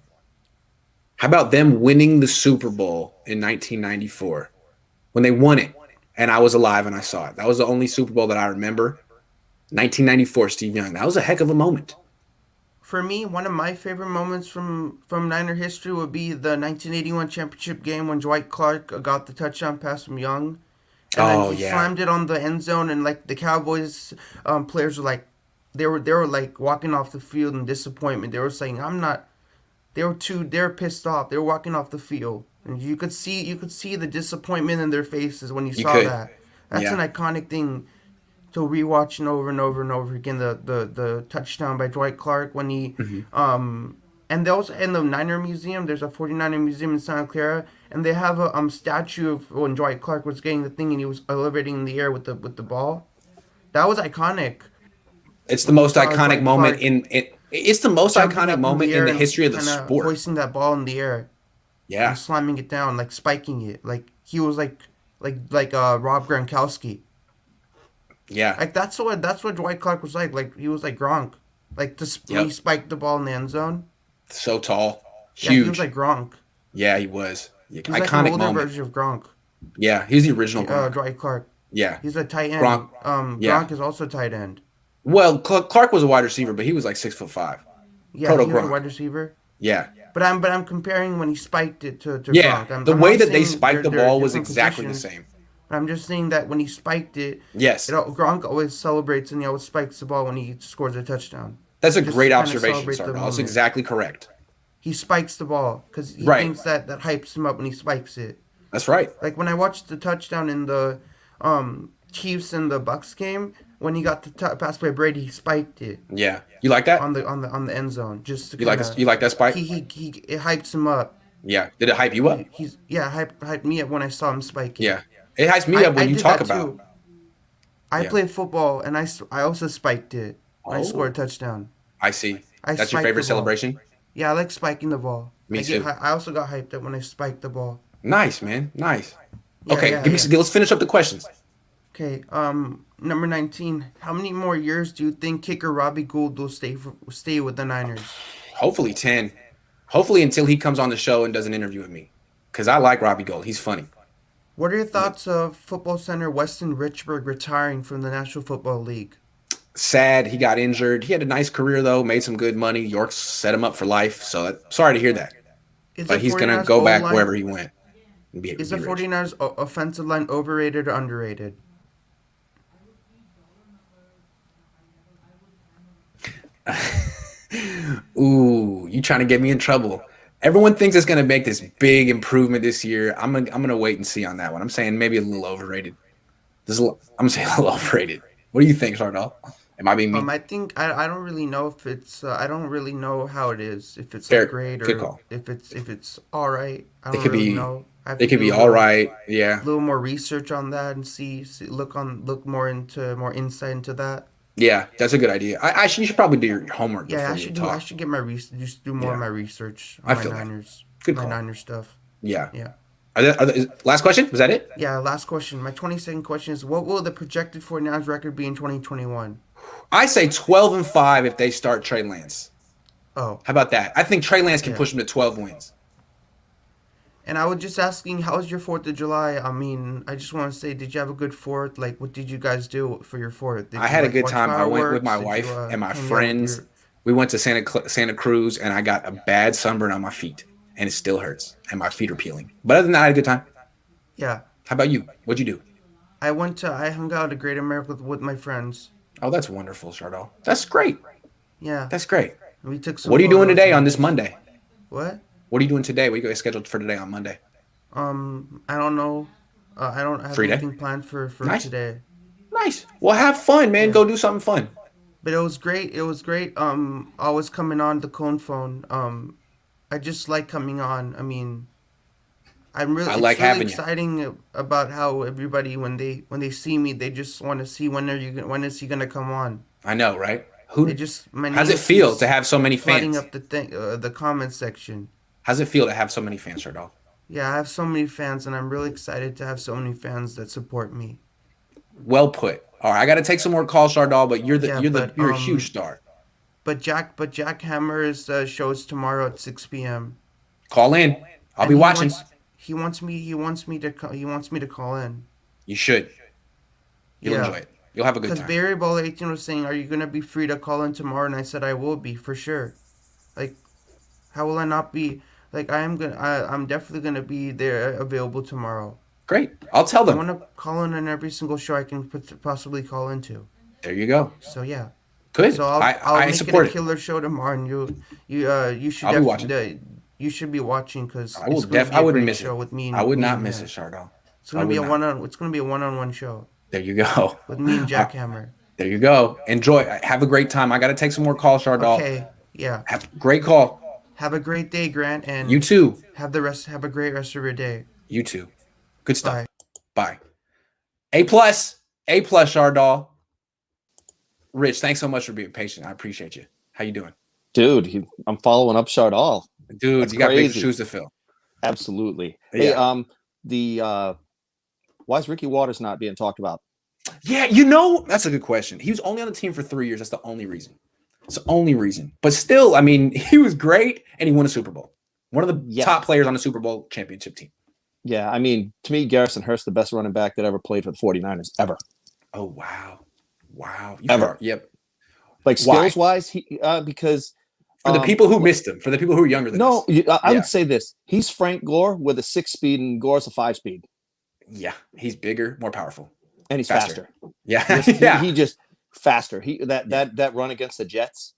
How about them winning the Super Bowl in 1994 when they won it and I was alive and I saw it? That was the only Super Bowl that I remember. 1994, Steve Young. That was a heck of a moment. For me, one of my favorite moments from Niner history would be the 1981 championship game when Dwight Clark got the touchdown pass from Young. And then he slammed it on the end zone, and like the Cowboys players were like, they were like walking off the field in disappointment. They were saying, they were pissed off. They were walking off the field. And you could see the disappointment in their faces when you saw that. That's an iconic thing to rewatch over and over and over again. The touchdown by Dwight Clark when he and they also in the Niner Museum. There's a 49er museum in Santa Clara, and they have a statue of when Dwight Clark was getting the thing and he was elevating in the air with the ball. That was iconic. It's the most iconic moment It's the most iconic moment in the history of the sport. Hoisting that ball in the air. Yeah. And slamming it down, like spiking it. Like he was like Rob Gronkowski. Yeah. Like that's what Dwight Clark was like. Like he was like Gronk. Like when he spiked the ball in the end zone. So tall. Huge. Yeah, he was like Gronk. Yeah, he was. He was iconic like an older moment. version of Gronk. Yeah, he's the original Gronk. Dwight Clark. Yeah. He's a tight end. Gronk is also a tight end. Well, Clark was a wide receiver, but he was like 6'5". Yeah, he was a wide receiver. Yeah. But I'm comparing when he spiked it to Gronk. The way that they spiked the ball was exactly the same. I'm just saying that when he spiked it, yes, Gronk always celebrates and he always spikes the ball when he scores a touchdown. That's a great observation, sir. That's exactly correct. He spikes the ball because he thinks that hypes him up when he spikes it. That's right. Like when I watched the touchdown in the Chiefs and the Bucks game, when he got the pass by Brady, he spiked it. Yeah. You like that? On the end zone, just to you like this? You like that spike? It hypes him up. Yeah. Did it hype you up? Hyped me up when I saw him spike it. Yeah. It hypes me up when you talk about. I played football and I also spiked it. I scored a touchdown. I see. That's your favorite celebration? Yeah, I like spiking the ball. Me too. I also got hyped up when I spiked the ball. Nice, man. Nice. Yeah, okay, let's finish up the questions. Okay, number 19. How many more years do you think kicker Robbie Gould will stay with the Niners? Hopefully 10. Hopefully until he comes on the show and does an interview with me. Because I like Robbie Gould. He's funny. What are your thoughts of football center Weston Richburg retiring from the National Football League? Sad. He got injured. He had a nice career, though. Made some good money. York set him up for life. So sorry to hear that. But he's going to go back wherever he went. Is the 49ers offensive line overrated or underrated? Ooh, you trying to get me in trouble. Everyone thinks it's going to make this big improvement this year. I'm gonna wait and see on that one. I'm saying maybe a little overrated. I'm saying a little overrated. What do you think, Sardal? Am I being mean? I think I don't really know if it's I don't really know how it is, if it's Fair, like great good or call. if it's all right. I It don't could really be. know. It could be all right. Yeah. A little more research on that and look more insight into that. Yeah, that's a good idea. You should probably do your homework. Yeah, before I should get my do more of my research on I my feel that. Niners. Good my call. Niners stuff. Yeah. Yeah. Last question? Was that it? Yeah, last question. My 22nd question is, what will the projected 49ers record be in 2021? I say 12-5 if they start Trey Lance. Oh. How about that? I think Trey Lance can push them to 12 wins. And I was just asking, how was your 4th of July? I mean, I just want to say, did you have a good 4th? Like, what did you guys do for your 4th? I had a good time. I went with my wife and my friends. We went to Santa Cruz, and I got a bad sunburn on my feet, and it still hurts, and my feet are peeling. But other than that, I had a good time. Yeah. How about you? What'd you do? I hung out at Great America with my friends. Oh, that's wonderful, Sardal. That's great. Yeah. That's great. We took some. What are you doing today on this Monday? What? What are you doing today? What are you scheduled for today on Monday? I don't know. I don't have anything planned for today. Nice. Well, have fun, man. Yeah. Go do something fun. But it was great. Always coming on the Cohn phone. I just like coming on. I mean, it's really exciting about how everybody when they see me, they just want to see when is he gonna come on. I know, right? How does it feel to have so many fans? Up the comment section. How's it feel to have so many fans, Sardal? Yeah, I have so many fans, and I'm really excited to have so many fans that support me. Well put. All right, I got to take some more calls, Sardal, but you're a huge star. But Jack Hammer's shows tomorrow at 6 p.m. Call in. I'll be watching. He wants me to call in. You should. You'll enjoy it. You'll have a good time. Because Barry Ball 18 was saying, "Are you gonna be free to call in tomorrow?" And I said, "I will be for sure." Like, how will I not be? Like, I'm definitely gonna be there available tomorrow. Great. I'll tell them. I want to call in on every single show I can possibly call into. There you go. So yeah. Good. So I'll make support it a killer show tomorrow, and you should. I'll be watching. You should be watching because I wouldn't miss it. With me. I would not miss it, Sardal. It's gonna be a one-on-one show. There you go. With me and Jack Hammer. There you go. Enjoy. Have a great time. I got to take some more calls, Sardal. Okay. Yeah. Great call. Have a great day, Grant, and you too. Have a great rest of your day. You too. Good stuff. Bye. A+, Sardal. Rich, thanks so much for being patient. I appreciate you. How you doing? Dude, I'm following up Sardal. Dude, that's you got crazy. big shoes to fill. Absolutely. Yeah. Hey, why is Ricky Watters not being talked about? Yeah, that's a good question. He was only on the team for 3 years. That's the only reason. It's the only reason. But still, I mean, he was great, and he won a Super Bowl. One of the top players on the Super Bowl championship team. Yeah, I mean, to me, Garrison Hurst, the best running back that ever played for the 49ers, ever. Oh, wow. Ever. Yep. Like, skills-wise, because... For the people who missed him, for the people who are younger than us. I would say this. He's Frank Gore with a 6-speed, and Gore's a 5-speed. Yeah, he's bigger, more powerful. And he's faster. Yeah. He just faster. That run against the Jets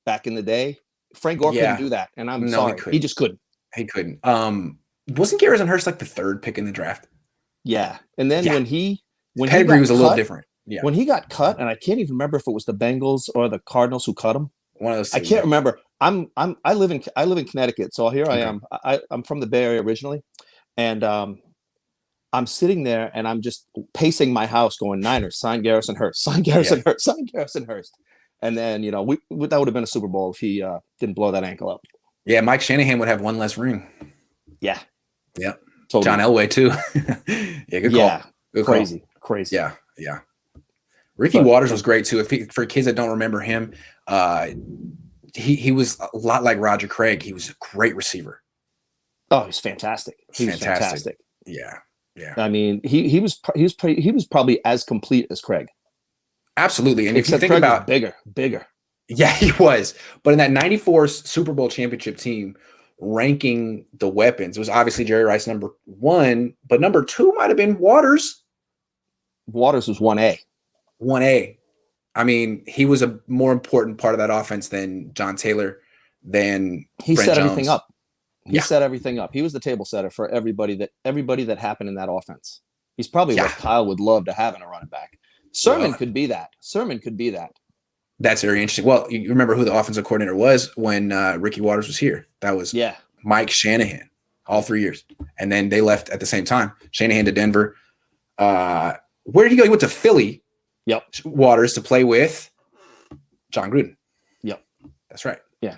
back in the day, Frank Gore couldn't do that. And I'm sorry. He just couldn't. He couldn't. wasn't Garrison Hurst like the 3rd pick in the draft? Yeah. And then when he pedigree was a little cut, different. Yeah. When he got cut, and I can't even remember if it was the Bengals or the Cardinals who cut him. One of those. I can't remember. I live in Connecticut, so here I am. I'm from the Bay Area originally, and I'm sitting there and I'm just pacing my house, going, Niners, sign Garrison Hurst, sign Garrison Hurst, sign Garrison Hurst. And then that would have been a Super Bowl if he didn't blow that ankle up. Yeah, Mike Shanahan would have one less ring. Yeah. Totally. John Elway too. Good call. Yeah, good crazy. Yeah. Ricky Waters was great too. For kids that don't remember him, he was a lot like Roger Craig. He was a great receiver. Oh, he's fantastic. He was fantastic. Yeah. I mean, he was probably as complete as Craig. Absolutely. And Except if you think Craig about was bigger. Yeah, he was. But in that 94 Super Bowl championship team, ranking the weapons, it was obviously Jerry Rice number 1, but number 2 might have been Waters. Waters was 1A. 1A. I mean, he was a more important part of that offense than John Taylor, than he Brent set Jones. everything up. He set everything up. He was the table setter for everybody that happened in that offense. He's probably what Kyle would love to have in a running back. Sermon could be that. That's very interesting. Well, you remember who the offensive coordinator was when Ricky Waters was here? That was Mike Shanahan, all 3 years. And then they left at the same time. Shanahan to Denver. Where did he go? He went to Philly. Yep. Waters to play with John Gruden. Yep. That's right. Yeah.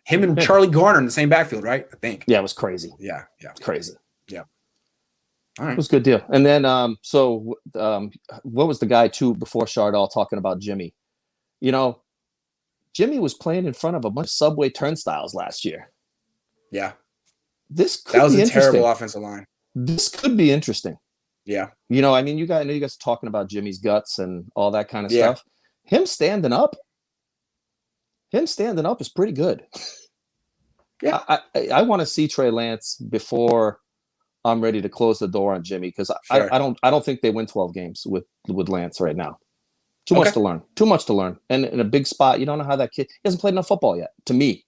Him and Charlie Garner in the same backfield, right? I think. Yeah, it was crazy. Yeah. It's crazy. Yeah. All right. It was a good deal. And then, what was the guy too before Chardall talking about Jimmy? Jimmy was playing in front of a bunch of subway turnstiles last year. Yeah. That was a terrible offensive line. This could be interesting. Yeah. I mean, you guys are talking about Jimmy's guts and all that kind of stuff. Him standing up is pretty good. Yeah. I want to see Trey Lance before I'm ready to close the door on Jimmy, because I don't think they win 12 games with Lance right now. Too much to learn. And in a big spot, you don't know how that kid, he hasn't played enough football yet, to me.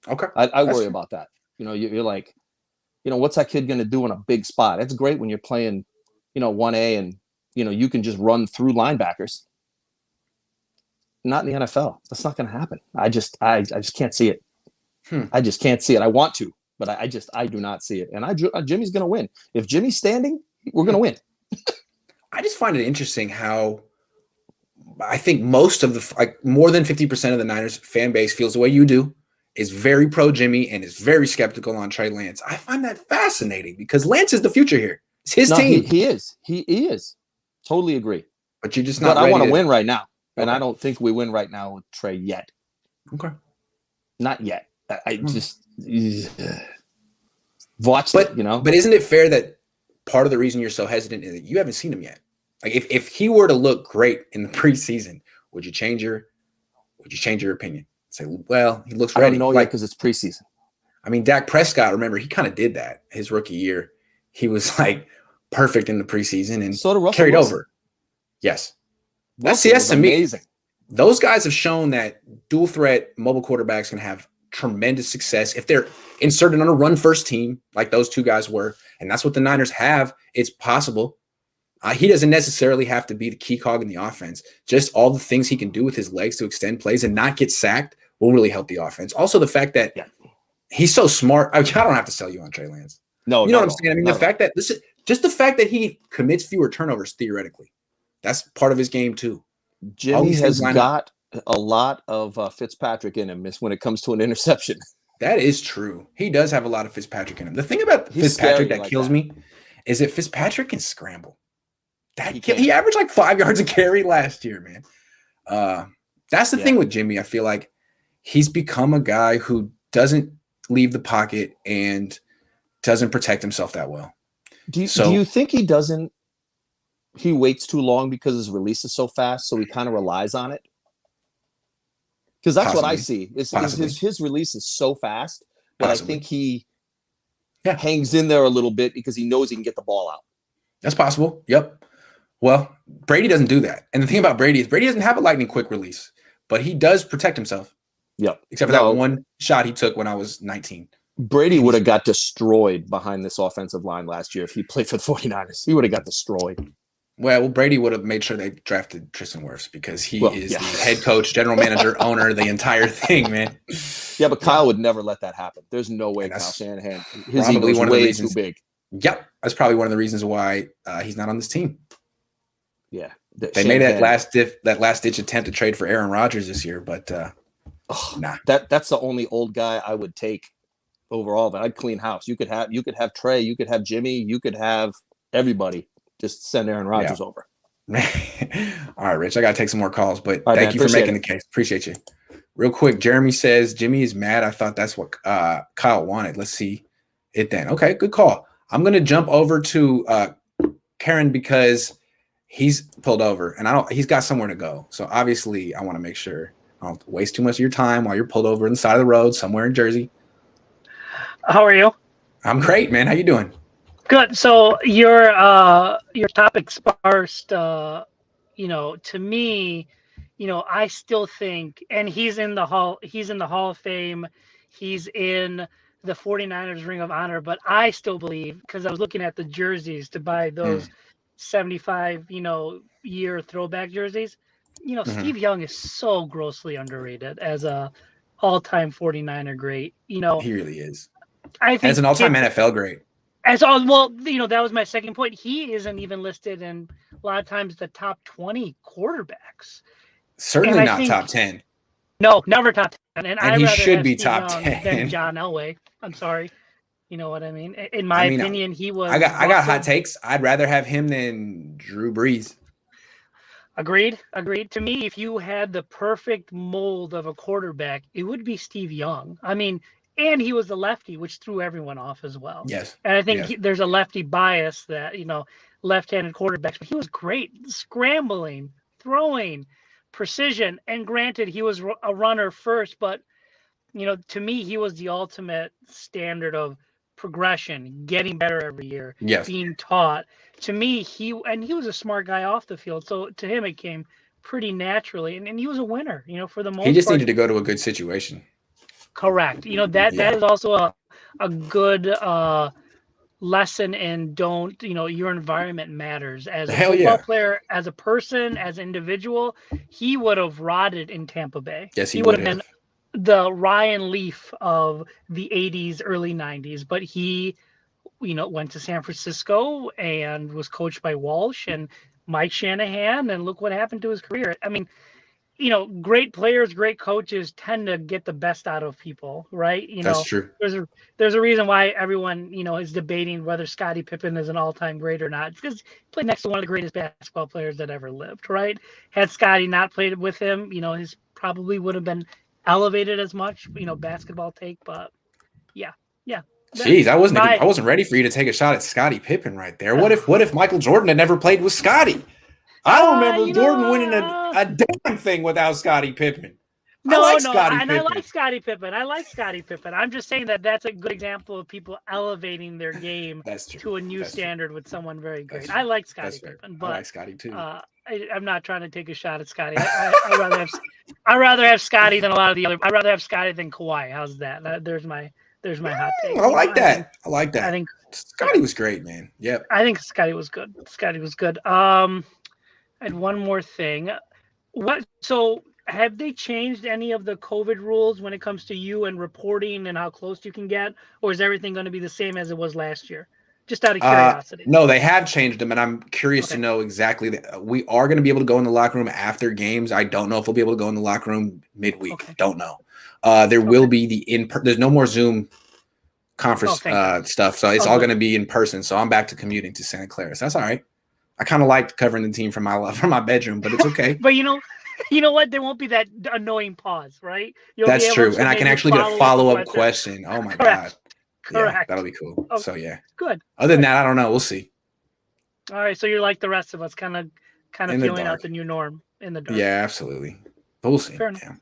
Okay. I worry about that. You're like, what's that kid going to do in a big spot? It's great when you're playing 1A and you can just run through linebackers. Not in the NFL. That's not going to happen. I just can't see it. I just can't see it. I want to, but I do not see it. And Jimmy's going to win. If Jimmy's standing, we're going to win. I just find it interesting how I think most of more than 50% of the Niners fan base feels the way you do, is very pro Jimmy and is very skeptical on Trey Lance. I find that fascinating because Lance is the future here. It's his team. He is. Totally agree. But you're just not. But I want to win right now. And I don't think we win right now with Trey yet. Okay. Not yet. I just watch it, But isn't it fair that part of the reason you're so hesitant is that you haven't seen him yet? Like if he were to look great in the preseason, would you change your opinion? Say, well, he looks ready. I don't know yet because it's preseason. I mean, Dak Prescott, remember, he kind of did that his rookie year. He was like perfect in the preseason and so carried over. Yes. That's to me. Amazing. Those guys have shown that dual threat mobile quarterbacks can have tremendous success if they're inserted on a run first team like those two guys were. And that's what the Niners have. It's possible. He doesn't necessarily have to be the key cog in the offense. Just all the things he can do with his legs to extend plays and not get sacked will really help the offense. Also, the fact that he's so smart. I don't have to sell you on Trey Lance. No, you know what I'm saying? I mean, the fact that he commits fewer turnovers theoretically, that's part of his game too. Jimmy has got a lot of Fitzpatrick in him when it comes to an interception. That is true. He does have a lot of Fitzpatrick in him. The thing about Fitzpatrick that kills me is that Fitzpatrick can scramble. He averaged like 5 yards a carry last year, man. That's the thing with Jimmy. I feel like he's become a guy who doesn't leave the pocket and doesn't protect himself that well. Do you think he waits too long because his release is so fast, so he kind of relies on it? Because that's what I see. His release is so fast that I think he hangs in there a little bit because he knows he can get the ball out. That's possible. Yep. Well, Brady doesn't do that. And the thing about Brady is Brady doesn't have a lightning quick release, but he does protect himself. Yep. Except for that one shot he took when I was 19. Brady would have got destroyed behind this offensive line last year if he played for the 49ers. He would have got destroyed. Well, Brady would have made sure they drafted Tristan Wirfs because he is the head coach, general manager, owner, the entire thing, man. Yeah, but Kyle would never let that happen. There's no way Kyle Shanahan. His ego's way too big. Yep, that's probably one of the reasons why he's not on this team. Yeah, they made that last ditch attempt to trade for Aaron Rodgers this year, but nah. That's the only old guy I would take overall. But I'd clean house. You could have Trey, you could have Jimmy, you could have everybody. Just send Aaron Rodgers over. All right, Rich, I got to take some more calls, but thank you for making the case. Appreciate you. Real quick, Jeremy says, Jimmy is mad. I thought that's what Kyle wanted. Let's see it then. Okay, good call. I'm going to jump over to Karen because he's pulled over, and he's got somewhere to go. So obviously, I want to make sure I don't waste too much of your time while you're pulled over on the side of the road somewhere in Jersey. How are you? I'm great, man. How you doing? Good. So your topic sparked, to me, I still think, and he's in the Hall of Fame. He's in the 49ers Ring of Honor, but I still believe, because I was looking at the jerseys to buy those 75, year throwback jerseys, Steve Young is so grossly underrated as a all-time 49er great. He really is. I think as an all-time NFL great. That was my second point. He isn't even listed in a lot of times the top 20 quarterbacks. Certainly not top 10. No, never top 10. And he should be top Young 10 than John Elway. I'm sorry. You know what I mean? In my opinion, he was. I got hot takes. I'd rather have him than Drew Brees. Agreed. To me, if you had the perfect mold of a quarterback, it would be Steve Young. I mean, and he was the lefty, which threw everyone off as well. Yes. And I think there's a lefty bias that, left-handed quarterbacks, but he was great, scrambling, throwing, precision. And granted, he was a runner first, but, to me, he was the ultimate standard of progression, getting better every year, being taught. To me, he was a smart guy off the field. So to him, it came pretty naturally. And he was a winner, for the most part. He just needed to go to a good situation. Correct. That is also a good lesson in don't, your environment matters. As a football player, as a person, as an individual, he would have rotted in Tampa Bay. Yes, he would have been the Ryan Leaf of the 80s, early 90s. But he, went to San Francisco and was coached by Walsh and Mike Shanahan, and look what happened to his career. I mean, great players, great coaches tend to get the best out of people, right? That's true. There's a reason why everyone, is debating whether Scottie Pippen is an all-time great or not, because he played next to one of the greatest basketball players that ever lived, right? Had Scottie not played with him, his probably would have been elevated as much, basketball take, but yeah. Jeez, I wasn't ready for you to take a shot at Scottie Pippen right there. What if Michael Jordan had never played with Scottie? I don't remember Jordan winning a damn thing without Scottie Pippen. I like Scottie Pippen. I'm just saying that's a good example of people elevating their game to a new standard with someone very great. I like Scottie Pippen, but I like Scottie too. I'm not trying to take a shot at Scottie. I'd rather have Scottie than a lot of the other. I'd rather have Scottie than Kawhi. How's that? There's my hot take. I like that. I think Scottie was great, man. Yep. I think Scottie was good. I had one more thing. So have they changed any of the COVID rules when it comes to you and reporting and how close you can get, or is everything going to be the same as it was last year? Just out of curiosity. No, they have changed them, and I'm curious to know exactly. We are going to be able to go in the locker room after games. I don't know if we'll be able to go in the locker room midweek. Okay. Don't know. There will be there's no more Zoom conference stuff, so it's all going to be in person. So I'm back to commuting to Santa Clara. So that's all right. I kind of liked covering the team from my bedroom, but it's okay. But you know what? There won't be that annoying pause, right? That's true, and I can actually get a follow-up question. Oh my God. Correct. Yeah, that'll be cool. Okay. So yeah. Good. Other than that, I don't know. We'll see. All right, so you're like the rest of us, kind of feeling out the new norm in the dark. Yeah, absolutely. But we'll see. Fair enough. Yeah.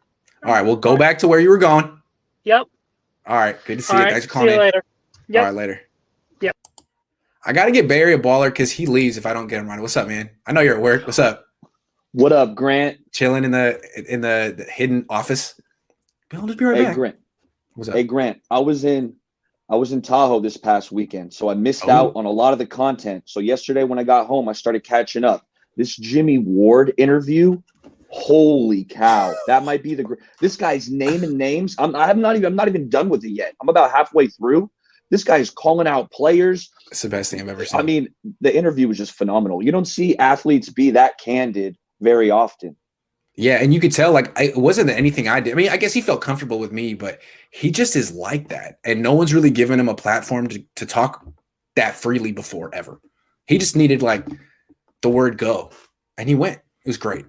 All right, we'll go back to where you were going. Yep. All right, good to see you. Thanks for calling in. See you later. Yep. All right, later. Yep. I got to get Barry a baller because he leaves if I don't get him right. What's up, man? I know you're at work. What's up? What up, Grant? Chilling in the hidden office. I'll just be right back. Grant. What's up? Hey, Grant. I was in I was in Tahoe this past weekend, so I missed out on a lot of the content. So yesterday when I got home, I started catching up. This Jimmy Ward interview, holy cow! That might be this guy's naming names. I'm not even done with it yet. I'm about halfway through. This guy's calling out players. It's the best thing I've ever seen. I mean, the interview was just phenomenal. You don't see athletes be that candid very often. Yeah, and you could tell, like, it wasn't anything I did. I mean, I guess he felt comfortable with me, but he just is like that. And no one's really given him a platform to talk that freely before, ever. He just needed, like, the word go. And he went. It was great.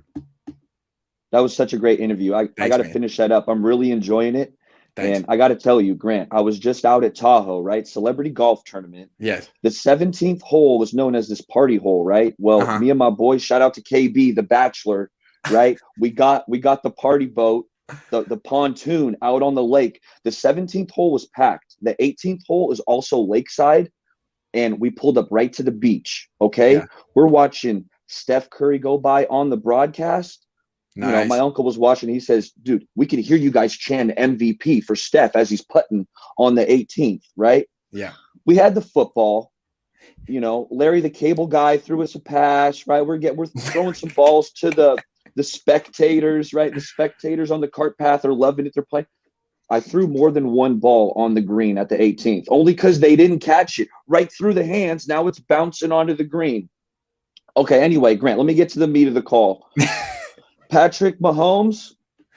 That was such a great interview. I got to finish that up. I'm really enjoying it. Thanks. And I got to tell you, Grant, I was just out at Tahoe, right? Celebrity golf tournament. Yes. The 17th hole was known as this party hole, right? Well, me and my boys, shout out to KB, the Bachelor, right? we got the party boat, the pontoon out on the lake. The 17th hole was packed. The 18th hole is also lakeside, and we pulled up right to the beach. Okay, yeah. We're watching Steph Curry go by on the broadcast. Nice. You know, my uncle was watching. He says, "Dude, we can hear you guys chant MVP for Steph as he's putting on the 18th." Right? Yeah. We had the football. You know, Larry the cable guy threw us a pass. Right? We're throwing some balls to the spectators, right? The spectators on the cart path are loving it. They're playing. I threw more than one ball on the green at the 18th, only because they didn't catch it right through the hands. Now it's bouncing onto the green. Okay, anyway, Grant, let me get to the meat of the call. Patrick Mahomes,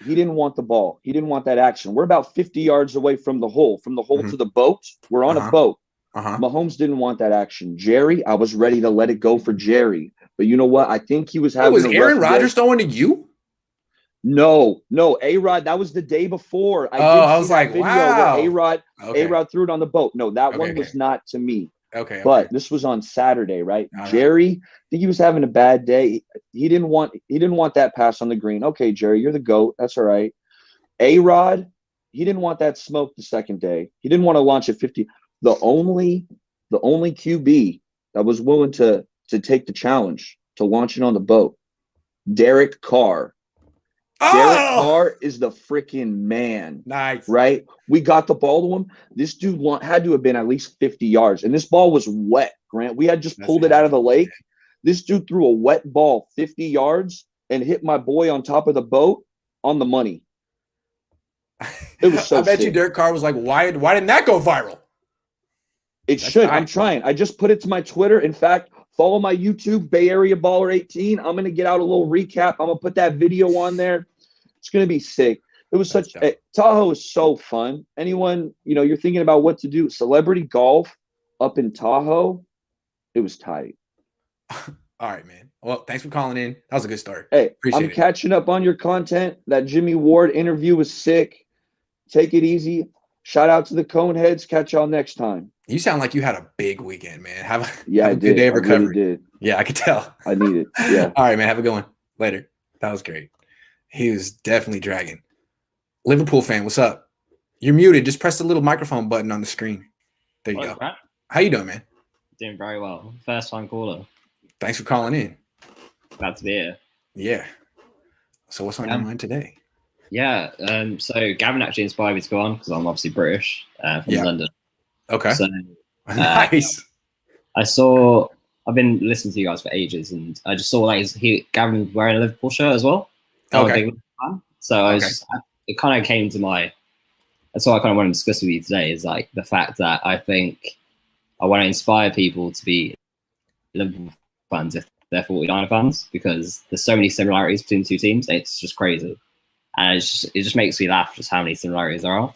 he didn't want the ball. He didn't want that action. We're about 50 yards away from the hole to the boat. We're on a boat. Mahomes didn't want that action. Jerry, I was ready to let it go for Jerry. But you know what? I think he was having. Was Aaron Rodgers throwing to you? No, A-Rod. That was the day before. I was like, wow. A-Rod threw it on the boat. No, that one was not to me. Okay. But this was on Saturday, right? Jerry, I think he was having a bad day. He didn't want that pass on the green. Okay, Jerry, you're the GOAT. That's all right. A-Rod, he didn't want that smoke the second day. He didn't want to launch at 50. The only QB that was willing to take the challenge to launch it on the boat, Derek Carr. Derek Carr is the freaking man. Nice. Right? We got the ball to him. This dude had to have been at least 50 yards. And this ball was wet, Grant. We had just pulled it out of the lake. This dude threw a wet ball 50 yards and hit my boy on top of the boat on the money. It was so I bet you Derek Carr was like, why didn't that go viral? That's should. I'm trying. I just put it to my Twitter. In fact, follow my YouTube, Bay Area Baller 18. I'm going to get out a little recap. I'm going to put that video on there. It's going to be sick. It was Tahoe is so fun. Anyone, you're thinking about what to do. Celebrity golf up in Tahoe. It was tight. All right, man. Well, thanks for calling in. That was a good start. Hey, I'm catching up on your content. That Jimmy Ward interview was sick. Take it easy. Shout out to the Cohn heads. Catch y'all next time. You sound like you had a big weekend, man. Have a good day of recovery. Really did. Yeah, I could tell. I need it. Yeah. All right, man. Have a good one. Later. That was great. He was definitely dragging. Liverpool fan, what's up? You're muted. Just press the little microphone button on the screen. There you go. Right? How you doing, man? Doing very well. First time caller. Thanks for calling in. Glad to be here. Yeah. So what's on your mind today? Yeah. So Gavin actually inspired me to go on because I'm obviously British from London. Okay. So nice. I've been listening to you guys for ages, and I just saw Gavin wearing a Liverpool shirt as well. Okay. So it kind of came to that's what I kind of want to discuss with you today is like the fact that I think I want to inspire people to be Liverpool fans if they're 49er fans, because there's so many similarities between the two teams. It's just crazy. And it just makes me laugh just how many similarities there are.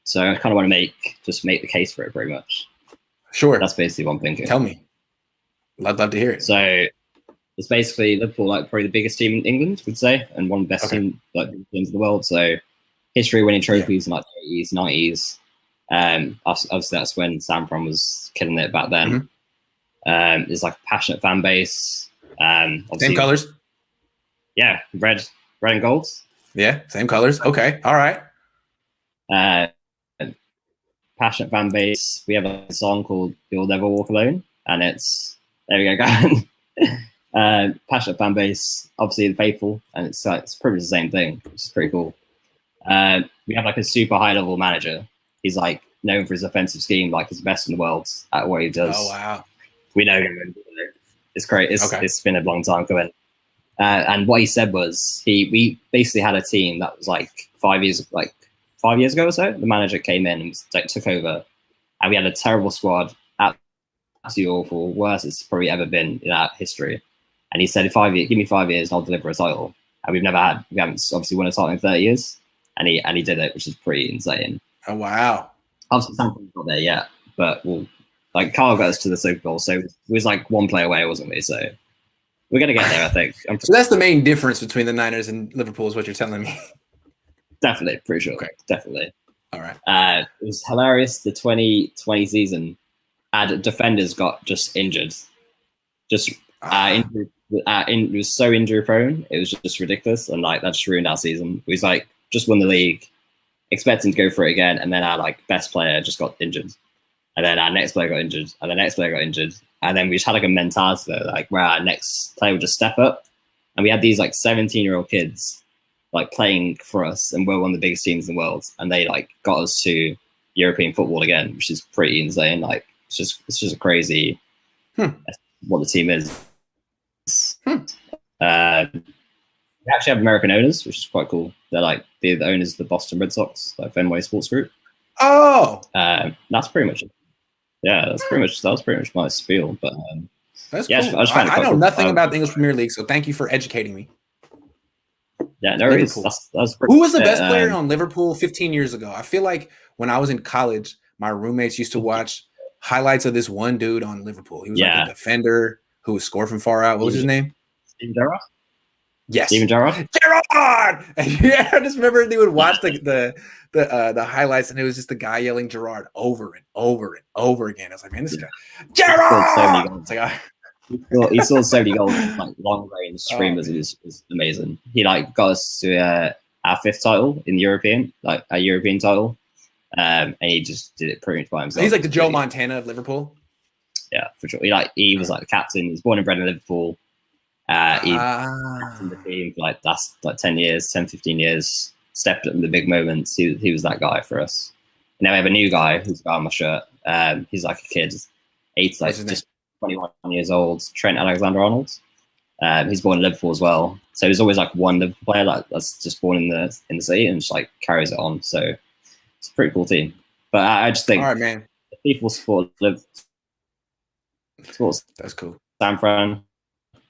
So I kind of want to make the case for it pretty much. Sure. That's basically what I'm thinking. Tell me. I'd love to hear it. So it's basically Liverpool, like probably the biggest team in England, would say, and one of the best teams in the world. So history winning trophies in like the 80s, 90s. Obviously that's when Sam was killing it back then. There's like a passionate fan base. Same colors. Yeah, red and gold. Yeah, same colors. Okay, all right. Passionate fan base. We have a song called "You'll Never Walk Alone," and it's there we go. Passionate fan base, obviously the faithful, and it's pretty much the same thing, which is pretty cool. We have like a super high level manager. He's like known for his offensive scheme, like he's best in the world at what he does. Oh wow. We know him. It's great. It's been a long time coming. And what he said was we basically had a team that was like 5 years ago or so. The manager came in and took over, and we had a terrible squad, absolutely awful, worst it's probably ever been in our history. And he said, give me 5 years and I'll deliver a title. And we haven't obviously won a title in 30 years. And he did it, which is pretty insane. Oh wow. Obviously something's not there yet, but Carl got us to the Super Bowl, so we was like one play away, wasn't we? So we're gonna get there, I think. So that's the main difference between the Niners and Liverpool, is what you're telling me. Definitely, pretty sure. Okay. Definitely. All right. It was hilarious. The 2020 season, defenders got just injured. Injury. It was so injury prone. It was just ridiculous, and that just ruined our season. We was just won the league, expecting to go for it again, and then our best player just got injured, and then our next player got injured, and the next player got injured, and then we just had a mentality though, where our next player would just step up, and we had these 17-year-old kids playing for us, and we're one of the biggest teams in the world, and they got us to European football again, which is pretty insane. It's just a crazy what the team is. We actually have American owners, which is quite cool. They're the owners of the Boston Red Sox, Fenway Sports Group. Oh, that's pretty much it. Yeah, that was pretty much my spiel. But that's cool. I know nothing about the English Premier League, so thank you for educating me. Yeah, no worries. Who was the best player on Liverpool 15 years ago? I feel like when I was in college, my roommates used to watch highlights of this one dude on Liverpool. He was a defender who would score from far out. What was his name? Steven Gerrard? Yes. Steven Gerrard? Gerrard! Yeah, I just remember they would watch the highlights, and it was just the guy yelling Gerrard over and over and over again. I was like, man, this guy, Gerrard! He scored so many goals, long range streamers. It was amazing. He got us to our fifth title in European, a European title, and he just did it pretty much by himself. He's like the Joe Montana of Liverpool. Yeah, for sure. He was the captain. He was born and bred in Liverpool. He captained the team for that's 10, 15 years. Stepped up in the big moments. He was that guy for us. And now we have a new guy who's got on my shirt. He's a kid. He's just 21 years old. Trent Alexander-Arnold. He's born in Liverpool as well. So he's always one Liverpool player that's just born in the city and just carries it on. So it's a pretty cool team. But I just think, all right, man, people support Liverpool. That's cool. San Fran,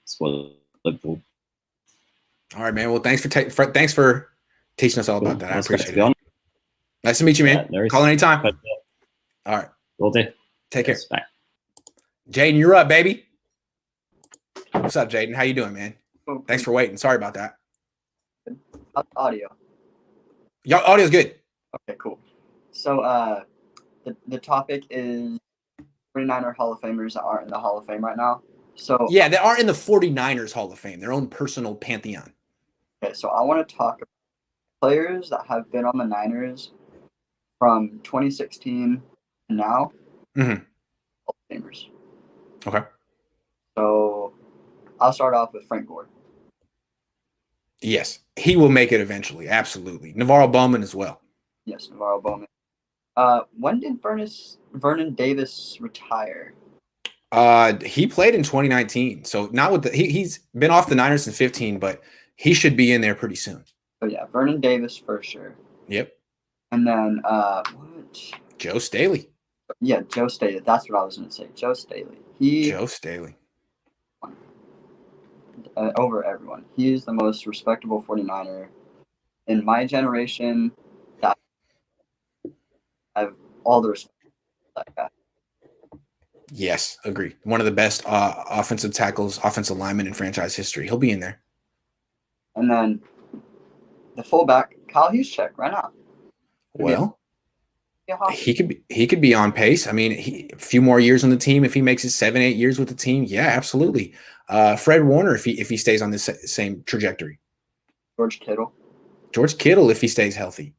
support Liverpool. All right, man. Well, thanks for teaching us all about that. I appreciate it. Nice to meet you, man. Yeah, call anytime. All right. Will do. Take care. Bye. Jaden, you're up, baby. What's up, Jaden? How you doing, man? Thanks for waiting. Sorry about that. Audio. Your audio's good. Okay, cool. So the topic is 49er Hall of Famers that aren't in the Hall of Fame right now. So yeah, they aren't in the 49ers Hall of Fame, their own personal pantheon. Okay, so I want to talk about players that have been on the Niners from 2016 to now. Mm-hmm. Hall of Famers. Okay. So I'll start off with Frank Gore. Yes, he will make it eventually. Absolutely. Navarro Bowman as well. Yes, Navarro Bowman. When did Vernon Davis retire? He played in 2019. So not with he's been off the Niners since 15, but he should be in there pretty soon. Oh yeah, Vernon Davis for sure. Yep. And then what? Joe Staley. Yeah, Joe Staley. That's what I was going to say. Joe Staley. Joe Staley. Over everyone. He is the most respectable 49er in my generation. That I have all the respect for that guy. Yes, agree. One of the best offensive tackles, offensive linemen in franchise history. He'll be in there. And then the fullback, Kyle Juszczyk, right now. Well, he could be on pace. I mean, a few more years on the team. If he makes it 7-8 years with the team, yeah, absolutely. Fred Warner, if he stays on this same trajectory. George Kittle, if he stays healthy.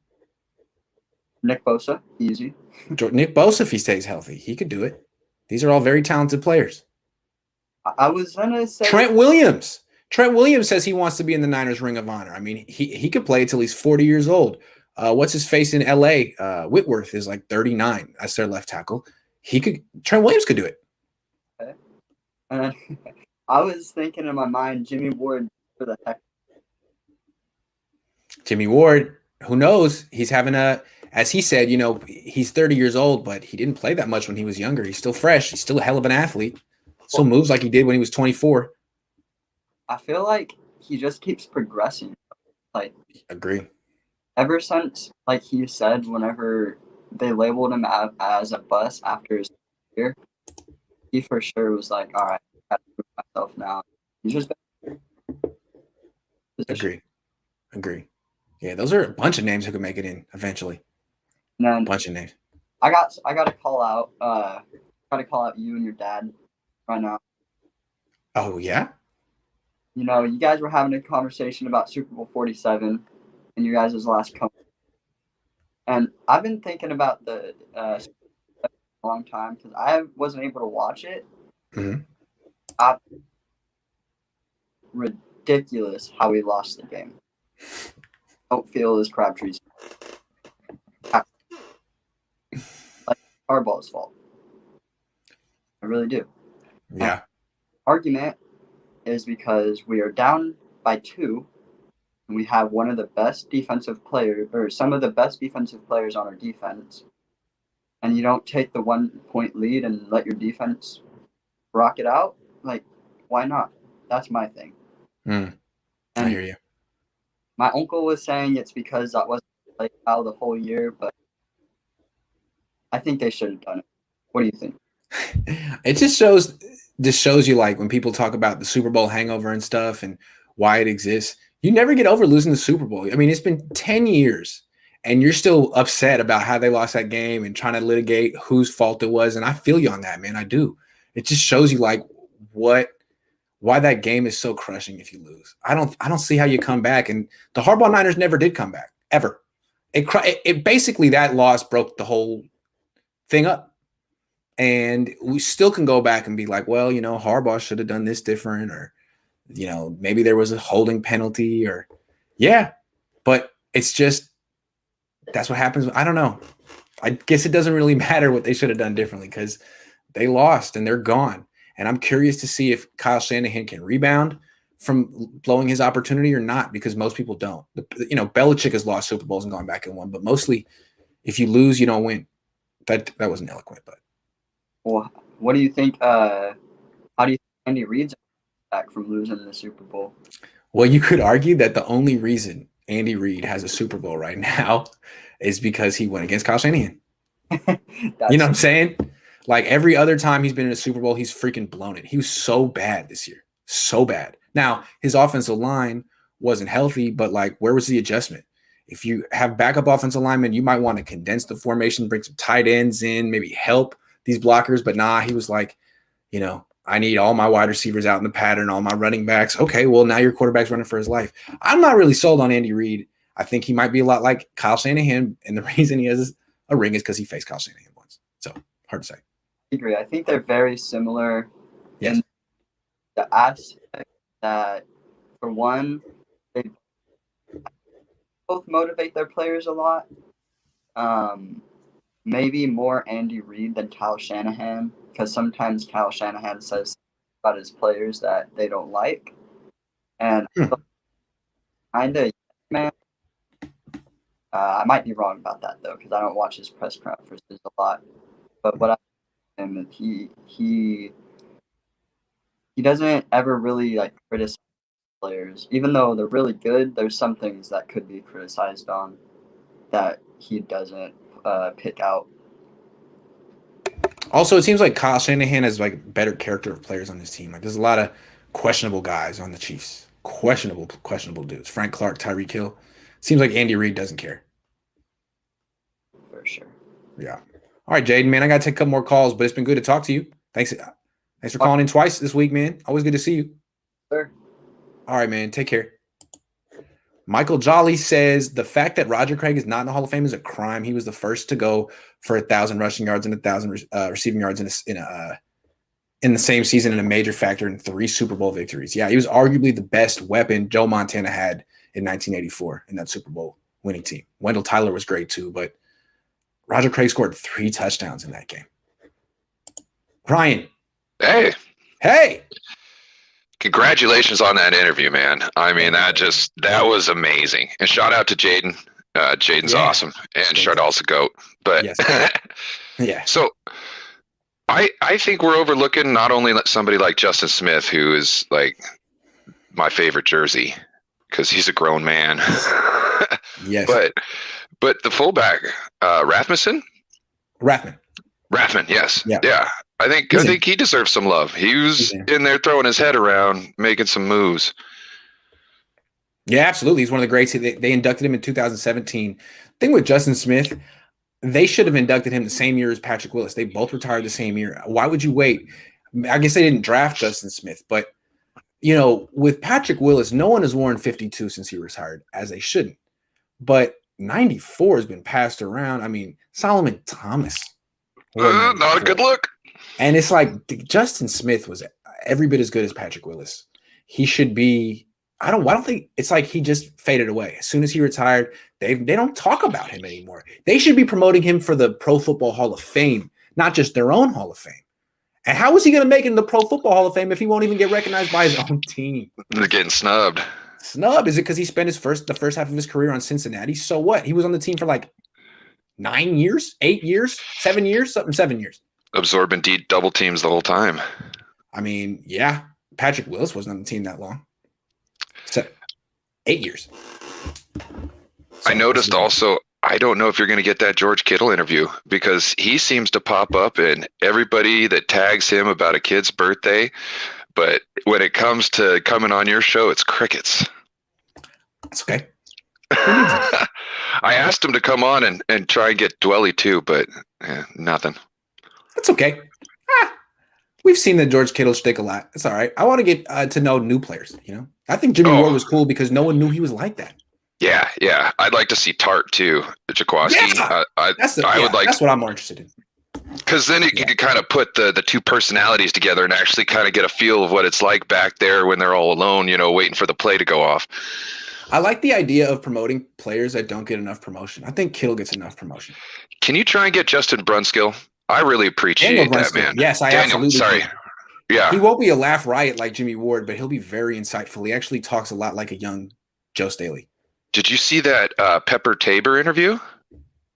Nick Bosa, easy. Nick Bosa, if he stays healthy, he could do it. These are all very talented players. I was gonna say Trent Williams. Trent Williams says he wants to be in the Niners Ring of Honor. I mean, he could play until he's 40 years old. What's his face in LA? Whitworth is like 39. That's their left tackle. Trent Williams could do it. Okay. And I was thinking in my mind, Jimmy Ward for the heck. Jimmy Ward, who knows? He's having as he said, he's 30 years old, but he didn't play that much when he was younger. He's still fresh. He's still a hell of an athlete. Still moves like he did when he was 24. I feel like he just keeps progressing. Like, agree. Ever since, like he said, whenever they labeled him as a bust after his year, he for sure was like, all right, I gotta prove myself now. He's just Agree. Yeah, those are a bunch of names who could make it in eventually. A bunch of names. I got to call out you and your dad right now. Oh yeah? You guys were having a conversation about Super Bowl 47 and you guys' last come. And I've been thinking about the a long time because I wasn't able to watch it. Mm-hmm. Ridiculous how we lost the game. Don't feel is Crabtree's. Like Harbaugh's fault. I really do. Yeah. And argument is because we are down by 2 and we have one of the best defensive players or some of the best defensive players on our defense. And you don't take the 1-point lead and let your defense rock it out? Like, why not? That's my thing. I hear you. My uncle was saying it's because that wasn't like how the whole year, but I think they should have done it. What do you think? It just shows you, like, when people talk about the Super Bowl hangover and stuff and why it exists, you never get over losing the Super Bowl. I mean, it's been 10 years and you're still upset about how they lost that game and trying to litigate whose fault it was. And I feel you on that, man. I do. It just shows you, like, why that game is so crushing if you lose. I don't see how you come back. And the Harbaugh Niners never did come back, ever. It basically, that loss broke the whole thing up. And we still can go back and be like, well, Harbaugh should have done this different, or, maybe there was a holding penalty, or, yeah. But it's just, that's what happens. I don't know. I guess it doesn't really matter what they should have done differently because they lost and they're gone. And I'm curious to see if Kyle Shanahan can rebound from blowing his opportunity or not, because most people don't. Belichick has lost Super Bowls and gone back and won, but mostly if you lose, you don't win. That wasn't eloquent, but. Well, what do you think? How do you think Andy Reid's back from losing the Super Bowl? Well, you could argue that the only reason Andy Reid has a Super Bowl right now is because he went against Kyle Shanahan. You know what I'm saying? Like, every other time he's been in a Super Bowl, he's freaking blown it. He was so bad this year. So bad. Now, his offensive line wasn't healthy, but, like, where was the adjustment? If you have backup offensive linemen, you might want to condense the formation, bring some tight ends in, maybe help these blockers. But nah, he was like, I need all my wide receivers out in the pattern, all my running backs. Okay, well, now your quarterback's running for his life. I'm not really sold on Andy Reid. I think he might be a lot like Kyle Shanahan, and the reason he has a ring is because he faced Kyle Shanahan once. So, hard to say. I agree. I think they're very similar Yes. in the aspect that, for one, they both motivate their players a lot. Maybe more Andy Reid than Kyle Shanahan, because sometimes Kyle Shanahan says about his players that they don't like. And kind of, man, I might be wrong about that, though, because I don't watch his press conferences a lot. But what and he doesn't ever really like criticize players, even though they're really good. There's some things that could be criticized on that he doesn't pick out. Also, it seems like Kyle Shanahan has, like, better character of players on his team. Like, there's a lot of questionable guys on the Chiefs. Questionable dudes. Frank Clark, Tyreek Hill. Seems like Andy Reid doesn't care. For sure. Yeah. All right, Jaden, man, I got to take a couple more calls, but it's been good to talk to you. Thanks for calling in twice this week, man. Always good to see you. Sure. All right, man. Take care. Michael Jolly says the fact that Roger Craig is not in the Hall of Fame is a crime. He was the first to go for 1,000 rushing yards and 1,000 receiving yards in the same season, and a major factor in 3 Super Bowl victories. Yeah, he was arguably the best weapon Joe Montana had in 1984 in that Super Bowl winning team. Wendell Tyler was great too, but Roger Craig scored 3 touchdowns in that game. Ryan. Hey. Congratulations on that interview, man. I mean, that was amazing. And shout out to Jaden. Jaden's awesome. And Chardal's a goat. But yeah. So I think we're overlooking not only somebody like Justin Smith, who is like my favorite jersey because he's a grown man. Yes. But the fullback, Rathmanson? Rathman, yes. Yeah. I think he deserves some love. He was in there throwing his head around, making some moves. Yeah, absolutely. He's one of the greats. They inducted him in 2017. Thing with Justin Smith, they should have inducted him the same year as Patrick Willis. They both retired the same year. Why would you wait? I guess they didn't draft Justin Smith, but with Patrick Willis, no one has worn 52 since he retired, as they shouldn't. But 94 has been passed around. I mean, Solomon Thomas. Not a good look. And it's like Justin Smith was every bit as good as Patrick Willis. He should be. I don't think it's like he just faded away. As soon as he retired, they don't talk about him anymore. They should be promoting him for the Pro Football Hall of Fame, not just their own Hall of Fame. And how is he going to make it in the Pro Football Hall of Fame if he won't even get recognized by his own team? They're getting snubbed. Snubbed? Is it because he spent the first half of his career on Cincinnati? So what? He was on the team for like 9 years, 8 years, 7 years, 7 years. Absorbing double teams the whole time. I mean, yeah. Patrick Willis wasn't on the team that long. 8 years. I noticed also, I don't know if you're going to get that George Kittle interview because he seems to pop up in everybody that tags him about a kid's birthday. But when it comes to coming on your show, it's crickets. That's okay. I asked him to come on and try and get Dwelly too, but nothing. That's okay. We've seen the George Kittle shtick a lot. It's all right. I want to get to know new players, I think Jimmy Ward was cool because no one knew he was like that. Yeah. I'd like to see Tart too, Jaquaski. Yeah. That's what I'm more interested in. Because then you could kind of put the two personalities together and actually kind of get a feel of what it's like back there when they're all alone, waiting for the play to go off. I like the idea of promoting players that don't get enough promotion. I think Kittle gets enough promotion. Can you try and get Justin Brunskill? I really appreciate that, man. Yes, absolutely. Sorry. Yeah. He won't be a laugh riot like Jimmy Ward, but he'll be very insightful. He actually talks a lot like a young Joe Staley. Did you see that Pepper Tabor interview?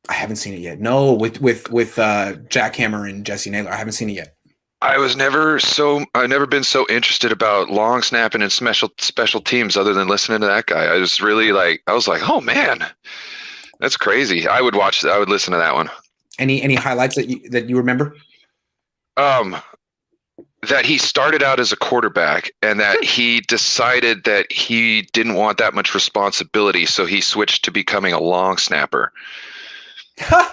I haven't seen it yet. No, with Jackhammer and Jesse Naylor. I haven't seen it yet. I've never been so interested about long snapping and special teams other than listening to that guy. I was really oh man, that's crazy. I would listen to that one. Any highlights that you remember? That he started out as a quarterback and that he decided that he didn't want that much responsibility, so he switched to becoming a long snapper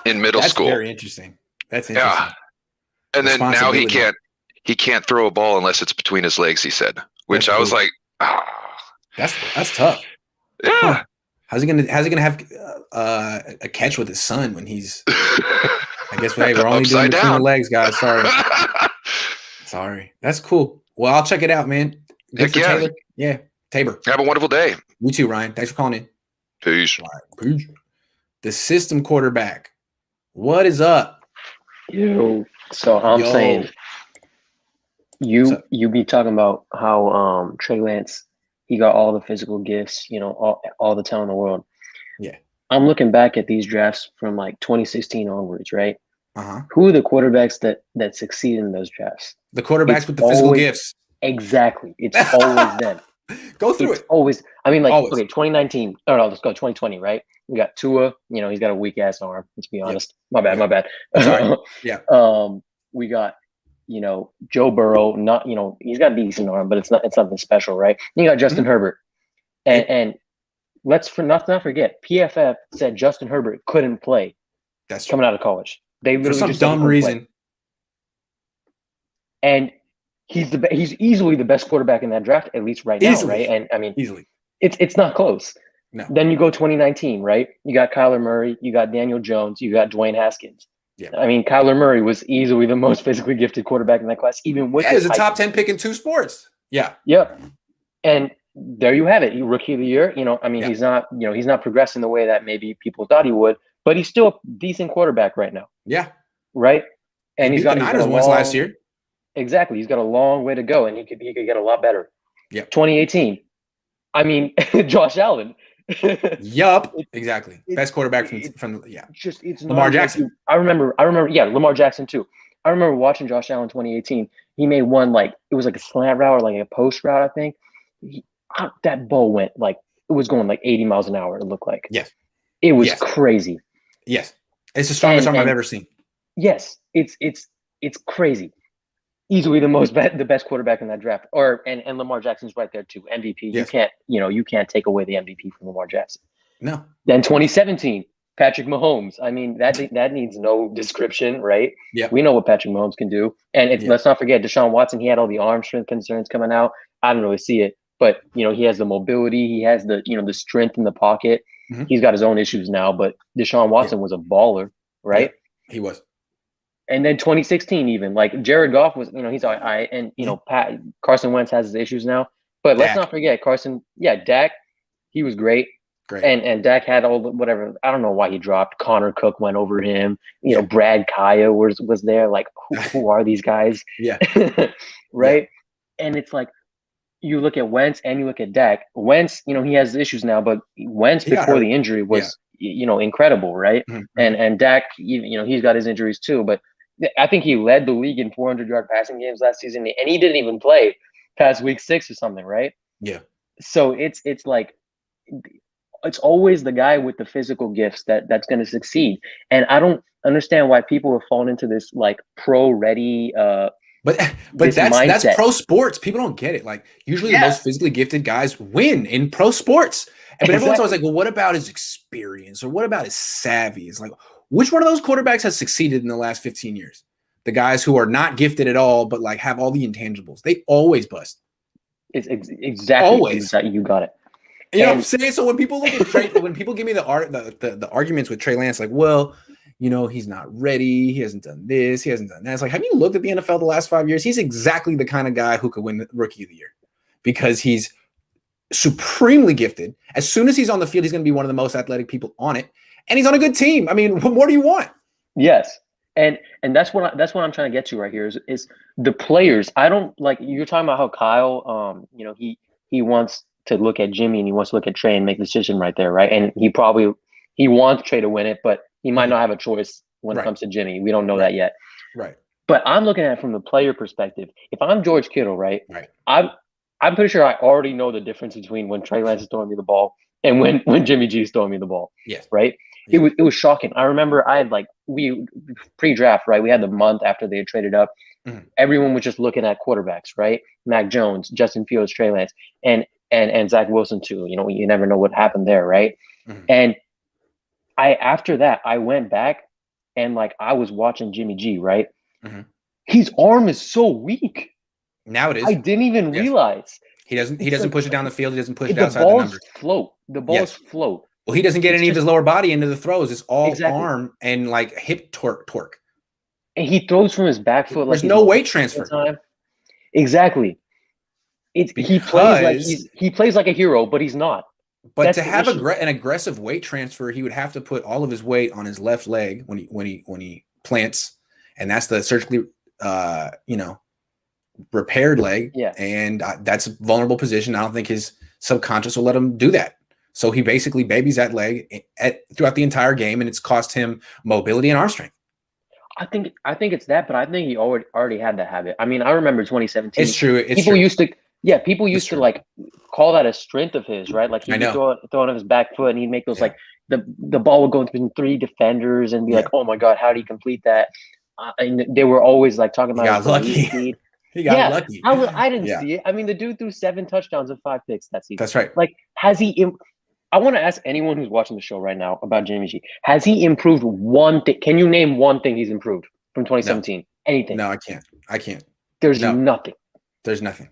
in middle school. That's very interesting. That's interesting. Yeah. And then now he can't throw a ball unless it's between his legs, he said, which I was like, that's tough. Yeah. Huh. How's he gonna have a catch with his son when he's? I guess we're only doing between the legs, guys. Sorry. That's cool. Well, I'll check it out, man. Good for Taylor. Yeah, Tabor. Have a wonderful day. You too, Ryan. Thanks for calling in. Peace. Peace. The system quarterback. What is up? So I'm saying you be talking about how Trey Lance, he got all the physical gifts, all the talent in the world. Yeah. I'm looking back at these drafts from like 2016 onwards, right? Uh-huh. Who are the quarterbacks that succeed in those drafts? The quarterbacks with the physical gifts. Exactly. It's always them. Go through it. Always. I mean, okay, 2019. Oh no, let's go 2020, right? We got Tua. He's got a weak ass arm. Let's be honest. Yep. My bad. Sorry. Yeah. We got Joe Burrow. Not he's got a decent arm, but it's nothing special, right? You got Justin Herbert, and let's not forget PFF said Justin Herbert couldn't play. That's coming out of college. They literally for some just dumb reason. Play. And he's easily the best quarterback in that draft, at least right now, right? And I mean, easily, it's not close. No. Then you go 2019, right? You got Kyler Murray, you got Daniel Jones, you got Dwayne Haskins. Yeah. I mean, Kyler Murray was easily the most physically gifted quarterback in that class, even with he's a top 10 pick in two sports. Yeah. Yep. And there you have it. Rookie of the year. I mean, he's not progressing the way that maybe people thought he would, but he's still a decent quarterback right now. Yeah. Right. And he's got the Niners once last year. Exactly. He's got a long way to go, and he could get a lot better. Yeah. 2018. I mean, Josh Allen. Yup. Exactly. Best quarterback from it's Lamar Jackson. I remember. Yeah, Lamar Jackson too. I remember watching Josh Allen 2018. He made one it was like a slant route or like a post route, I think. That ball went it was going 80 miles an hour. It looked like. Yes. It was crazy. Yes. It's the strongest arm I've ever seen. Yes, it's crazy. Easily the best quarterback in that draft. And Lamar Jackson's right there too. MVP. Yes. You can't take away the MVP from Lamar Jackson. No. Then 2017, Patrick Mahomes. I mean, that needs no description, right? Yeah. We know what Patrick Mahomes can do. And let's not forget Deshaun Watson. He had all the arm strength concerns coming out. I didn't really see it, but he has the mobility. He has the the strength in the pocket. Mm-hmm. He's got his own issues now, but Deshaun Watson was a baller, right? Yeah, he was. And then 2016, even Jared Goff was, he's all right. And, Carson Wentz has his issues now. But let's not forget Dak, he was great. Great. And Dak had all the whatever. I don't know why he dropped. Connor Cook went over him. Brad Kaya was there. Who are these guys? Yeah. Right. Yeah. And it's you look at Wentz and you look at Dak. Wentz, he has issues now, but Wentz before the injury was, incredible. Right. Mm-hmm. And Dak, he's got his injuries too, but I think he led the league in 400-yard passing games last season, and he didn't even play past week 6 or something, right? Yeah. So it's always the guy with the physical gifts that's going to succeed, and I don't understand why people have fallen into this pro ready. But that's pro sports. People don't get it. Usually the most physically gifted guys win in pro sports, but everyone's always well, what about his experience or what about his savvy? It's which one of those quarterbacks has succeeded in the last 15 years? The guys who are not gifted at all, but have all the intangibles. They always bust. It's exactly always. You got it. You know what I'm saying? So when people look at Trey, when people give me the arguments with Trey Lance, he's not ready. He hasn't done this. He hasn't done that. It's have you looked at the NFL the last 5 years? He's exactly the kind of guy who could win the Rookie of the Year because he's supremely gifted. As soon as he's on the field, he's going to be one of the most athletic people on it. And he's on a good team. I mean, what more do you want? Yes. And that's what I'm trying to get to right here is the players. I don't you're talking about how Kyle, he wants to look at Jimmy and he wants to look at Trey and make the decision right there. Right. And he wants Trey to win it, but he might not have a choice when it comes to Jimmy. We don't know that yet. Right. But I'm looking at it from the player perspective. If I'm George Kittle, right. Right. I'm pretty sure I already know the difference between when Trey Lance is throwing me the ball and when Jimmy G is throwing me the ball. Yes. Right. Yeah. It was shocking. I remember I had we pre-draft, right? We had the month after they had traded up. Mm-hmm. Everyone was just looking at quarterbacks, right? Mac Jones, Justin Fields, Trey Lance, and Zach Wilson too. You never know what happened there, right? Mm-hmm. And after that, I went back and I was watching Jimmy G, right? Mm-hmm. His arm is so weak. Now it is. I didn't even realize. He doesn't push it down the field. He doesn't push it outside the numbers. The balls float. Well, he doesn't get any of his lower body into the throws. It's all arm and hip torque. And he throws from his back foot. There's no weight transfer. Exactly. He plays like a hero, but he's not. But that's to have an aggressive weight transfer, he would have to put all of his weight on his left leg when he plants, and that's the surgically repaired leg. Yeah. And that's a vulnerable position. I don't think his subconscious will let him do that. So he basically babies that leg throughout the entire game, and it's cost him mobility and arm strength. I think it's that, but I think he already had that habit. I mean, I remember 2017. It's true. People used to call that a strength of his, right? He'd throw it on his back foot, and he'd make those the ball would go between 3 defenders and be oh my God, how did he complete that? And they were always talking about his lucky. He got lucky. I didn't see it. I mean, the dude threw 7 touchdowns and 5 picks that season. That's right. Has he? I want to ask anyone who's watching the show right now about Jimmy G. Has he improved one thing? Can you name one thing he's improved from 2017? No. Anything? No, I can't. There's nothing. There's nothing.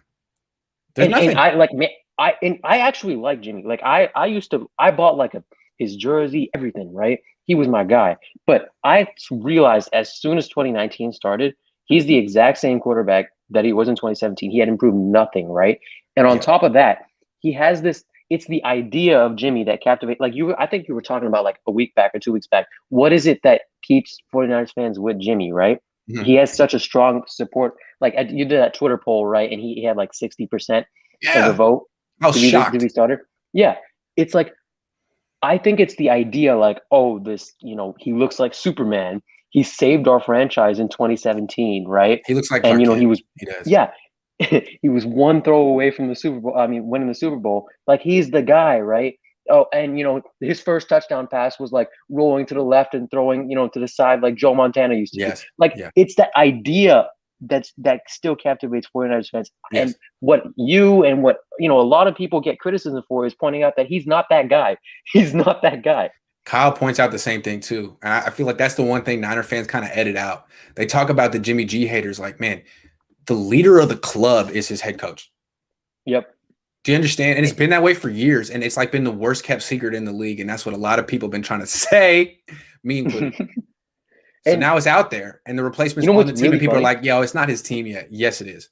And I actually like Jimmy. I bought his jersey, everything, right? He was my guy. But I realized as soon as 2019 started, he's the exact same quarterback that he was in 2017. He had improved nothing, right? And on top of that, he has this. It's the idea of Jimmy that captivates. Like I think you were talking about like a week back or 2 weeks back. What is it that keeps 49ers fans with Jimmy, right? Mm-hmm. He has such a strong support. Like you did that Twitter poll, right? And he had like 60% of the vote. I was shocked. To be started. Yeah. It's like, I think it's the idea like, oh, this, he looks like Superman. He saved our franchise in 2017, right? He looks like, and he was, he does. Yeah. He was one throw away from the Super Bowl. I mean, winning the Super Bowl. Like, he's the guy, right? Oh, and his first touchdown pass was like rolling to the left and throwing, to the side like Joe Montana used to do. Like, it's that idea that still captivates 49ers fans. Yes. And what a lot of people get criticism for is pointing out that he's not that guy. He's not that guy. Kyle points out the same thing too. And I feel like that's the one thing Niner fans kind of edit out. They talk about the Jimmy G haters like, man, the leader of the club is his head coach. Yep. Do you understand? And it's been that way for years. And it's like been the worst kept secret in the league. And that's what a lot of people have been trying to say, me included. So now it's out there. And the replacement's on the team. Really and people are like, yo, it's not his team yet. Yes, it is.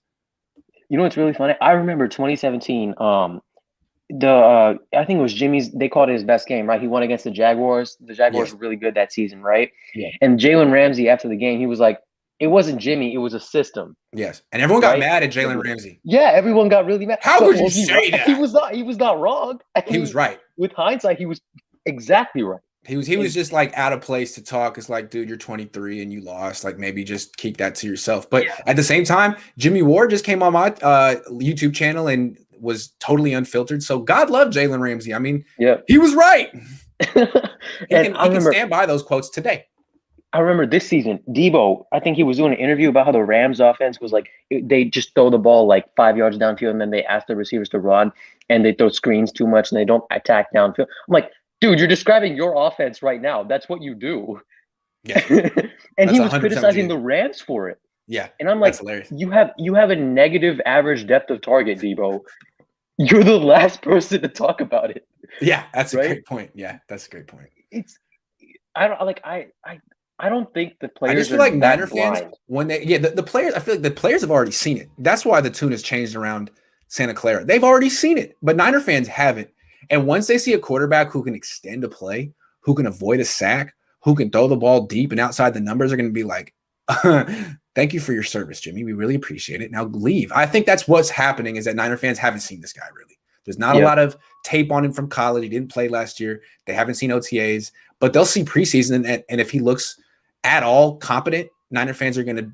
You know what's really funny? I remember 2017, I think it was Jimmy's, they called it his best game, right? He won against the Jaguars. The Jaguars were really good that season, right? Yeah. And Jalen Ramsey, after the game, he was like, it wasn't Jimmy, it was a system. Yes. And everyone got mad at Jalen Ramsey. Yeah, everyone got really mad. How could you say that? He was not wrong. He was right. With hindsight, he was exactly right. He was just like out of place to talk. It's like, dude, you're 23 and you lost. Like, maybe just keep that to yourself. But at the same time, Jimmy Ward just came on my YouTube channel and was totally unfiltered. So God love Jalen Ramsey. I mean, he was right. he can stand by those quotes today. I remember this season, Debo, I think he was doing an interview about how the Rams offense was like, they just throw the ball like 5 yards downfield and then they ask the receivers to run and they throw screens too much and they don't attack downfield. I'm like, dude, you're describing your offense right now. That's what you do. Yeah. And he was criticizing the Rams for it. Yeah. And I'm like, you have a negative average depth of target, Debo. You're the last person to talk about it. Yeah, that's a great point. Yeah, that's a great point. I don't think the players. I just feel like Niner fans when the players. I feel like the players have already seen it. That's why the tune has changed around Santa Clara. They've already seen it, but Niner fans haven't. And once they see a quarterback who can extend a play, who can avoid a sack, who can throw the ball deep and outside the numbers, are going to be like, "Thank you for your service, Jimmy. We really appreciate it. Now leave." I think that's what's happening is that Niner fans haven't seen this guy really. There's not a lot of tape on him from college. He didn't play last year. They haven't seen OTAs, but they'll see preseason. And if he looks at all competent, Niner fans are going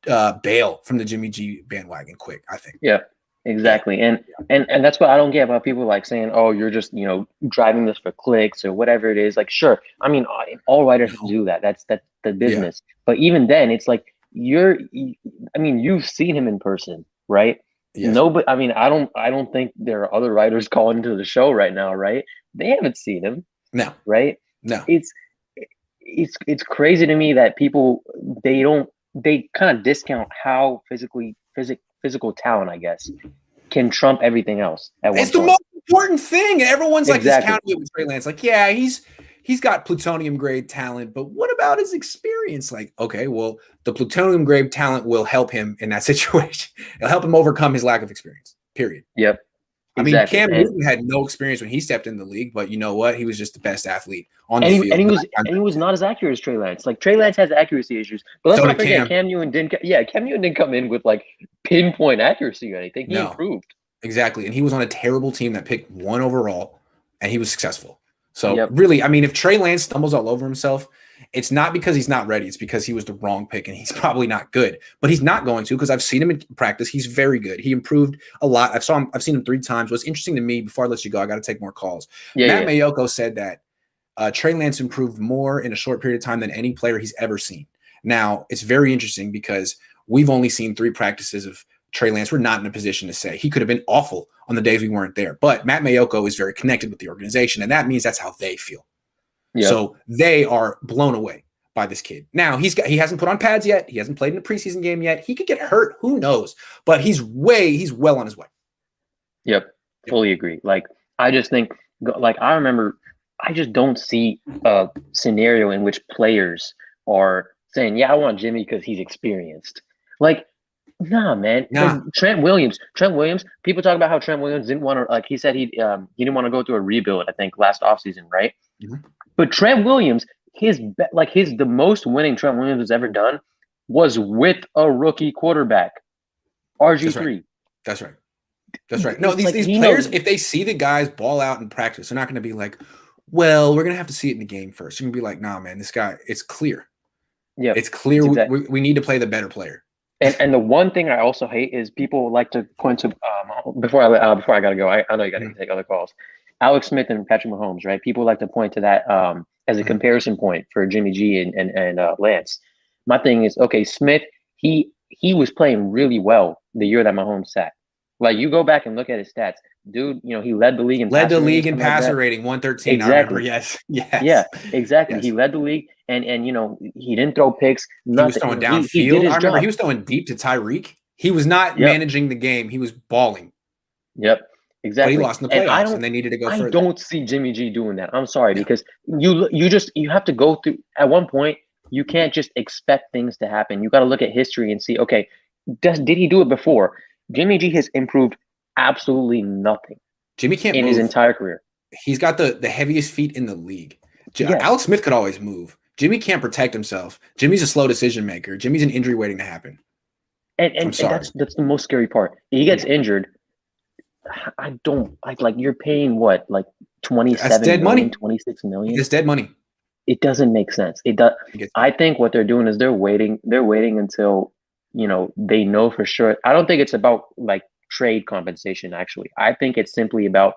to bail from the Jimmy G bandwagon quick, I think. Yeah, exactly. And that's what I don't get about people like saying, oh, you're just, driving this for clicks or whatever it is. Like, sure. I mean, all writers do that. That's the business. Yeah. But even then, it's like you've seen him in person, right? Yes. Nobody. I mean, I don't think there are other writers calling into the show right now, right? They haven't seen him. No. Right? No. It's crazy to me that people they kind of discount how physical talent, I guess, can trump everything else. It's the most important thing, and everyone's like discounting it with Trey Lance. Like, yeah, he's got plutonium grade talent, but what about his experience? Like, okay, well, the plutonium grade talent will help him in that situation. It'll help him overcome his lack of experience. Period. Yep. I mean, Cam Newton had no experience when he stepped in the league, but you know what? He was just the best athlete on the field. And he was not as accurate as Trey Lance. Like, Trey Lance has accuracy issues, but let's not forget Cam Newton didn't come in with like pinpoint accuracy or anything. He improved. Exactly. And he was on a terrible team that picked 1 overall, and he was successful. So really, I mean, if Trey Lance stumbles all over himself, it's not because he's not ready. It's because he was the wrong pick and he's probably not good. But he's not going to, because I've seen him in practice. He's very good. He improved a lot. I've seen him 3 times. What's interesting to me, before I let you go, I got to take more calls. Matt Mayoko said that Trey Lance improved more in a short period of time than any player he's ever seen. Now, it's very interesting because we've only seen 3 practices of Trey Lance. We're not in a position to say. He could have been awful on the days we weren't there. But Matt Mayoko is very connected with the organization, and that means that's how they feel. Yep. So they are blown away by this kid. Now, he hasn't put on pads yet. He hasn't played in a preseason game yet. He could get hurt. Who knows? But he's well on his way. Yep. Fully agree. Like, I just think, like, I remember, I just don't see a scenario in which players are saying, yeah, I want Jimmy because he's experienced. Like, Nah, man. Nah. Like, Trent Williams. People talk about how Trent Williams didn't want to, like he said he didn't want to go through a rebuild, I think, last offseason, right? Mhm. But Trent Williams, the most winning Trent Williams has ever done was with a rookie quarterback, RG3. That's right. No, these players, if they see the guys ball out in practice, they're not going to be like, well, we're going to have to see it in the game first. You're going to be like, nah, man, this guy, it's clear. Yeah, it's clear. Exactly. We need to play the better player. And the one thing I also hate is people like to point to before I gotta go. I know you gotta take other calls. Alex Smith and Patrick Mahomes, right? People like to point to that as a comparison point for Jimmy G and Lance. My thing is, okay, Smith, he was playing really well the year that Mahomes sat. Like, you go back and look at his stats, dude. You know, he led the league in passer rating, 113. Exactly. I remember. Yes. Yeah, exactly. Yes. He led the league, and he didn't throw picks. Nothing. He was throwing downfield. I remember he was throwing deep to Tyreek. He was not managing the game. He was balling. Yep, exactly. But he lost in the playoffs, and they needed to go further. I don't see Jimmy G doing that. I'm sorry, because you have to go through. At one point, you can't just expect things to happen. You got to look at history and see, okay, did he do it before? Jimmy G has improved absolutely nothing. Jimmy can't in move his entire career. He's got the heaviest feet in the league. Yes. Alex Smith could always move. Jimmy can't protect himself. Jimmy's a slow decision maker. Jimmy's an injury waiting to happen. And that's the most scary part. He gets injured. You're paying what, like 27 dead money. 26 million? It's dead money. It doesn't make sense. It does. I think what they're doing is they're waiting until, they know for sure. I don't think it's about like trade compensation, actually. I think it's simply about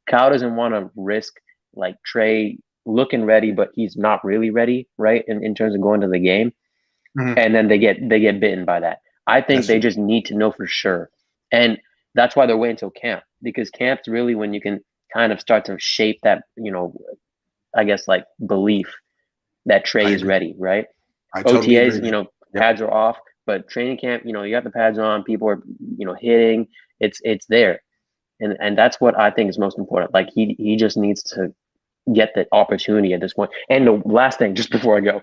Kyle doesn't want to risk like Trey looking ready, but he's not really ready, right? In terms of going to the game. Mm-hmm. And then they get bitten by that. I think they just need to know for sure. And that's why they're waiting until camp, because camp's really when you can kind of start to shape that, I guess, like, belief that Trey is ready, right? OTAs, pads are off, but training camp, you got the pads on, people are, hitting, it's there. And that's what I think is most important. Like, he just needs to get the opportunity at this point. And the last thing, just before I go,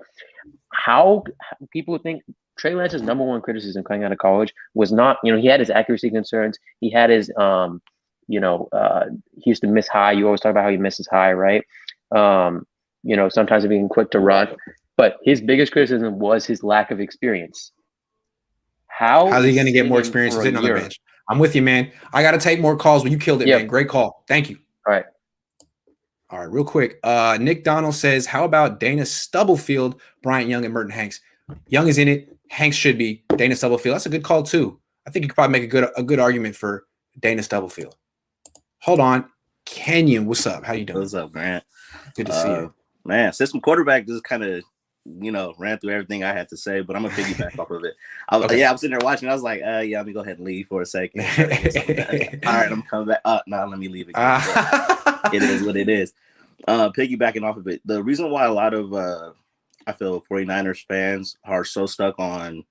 how people think Trey Lance's number one criticism coming out of college was not, he had his accuracy concerns. He had his, he used to miss high. You always talk about how he misses high, right? Sometimes being quick to run. But his biggest criticism was his lack of experience. How's he going to get more experience sitting on the bench? I'm with you, man. I got to take more calls, but you killed it, man. Great call. Thank you. All right, real quick. Nick Donald says, how about Dana Stubblefield, Bryant Young, and Merton Hanks? Young is in it. Hanks should be. Dana Stubblefield. That's a good call, too. I think you could probably make a good argument for Dana Stubblefield. Hold on. Kenyon, what's up? How you doing? What's up, Grant? Good to see you. Man, system quarterback just kind of, ran through everything I had to say, but I'm going to piggyback off of it. I was sitting there watching. I was like, let me go ahead and leave for a second. All right, I'm coming back. Let me leave again. It is what it is. Piggybacking off of it, the reason why a lot of I feel 49ers fans are so stuck on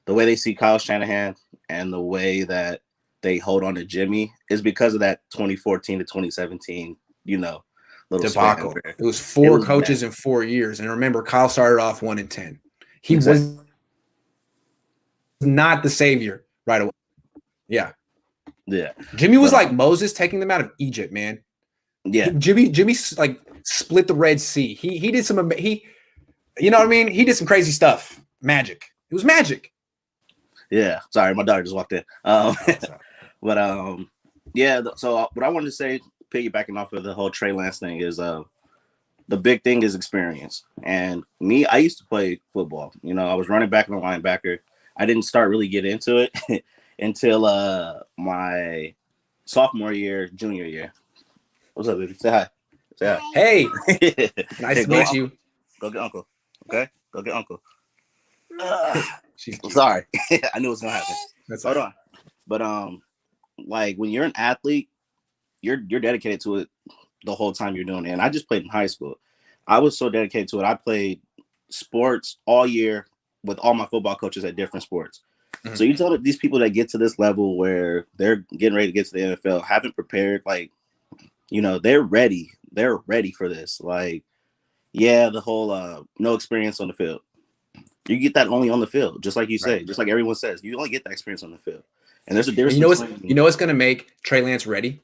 the way they see Kyle Shanahan and the way that they hold on to Jimmy is because of that 2014 to 2017, little debacle. It was four coaches in 4 years, and remember, Kyle started off 1-10. He was not the savior right away. Yeah. Jimmy was like Moses taking them out of Egypt, man. Yeah. Jimmy like split the Red Sea. He did some you know what I mean? He did some crazy stuff. Magic. It was magic. Yeah. Sorry, my dog just walked in. But so what I wanted to say, piggybacking off of the whole Trey Lance thing, is the big thing is experience. And me, I used to play football. I was running back and a linebacker. I didn't start really get into it until my sophomore year, junior year. What's up, baby? Say hi. Say hi. Hey. Nice to meet you. Go get Uncle. Okay? Go get Uncle. Sorry. I knew it was going to happen. Hold on. But, like, when you're an athlete, you're dedicated to it the whole time you're doing it. And I just played in high school. I was so dedicated to it. I played sports all year with all my football coaches at different sports. Mm-hmm. So you tell these people that get to this level where they're getting ready to get to the NFL, haven't prepared, like, they're ready. They're ready for this. Like, the whole no experience on the field. You get that only on the field, just like you say, just like everyone says. You only get that experience on the field. And there's a difference. You know what's going to make Trey Lance ready?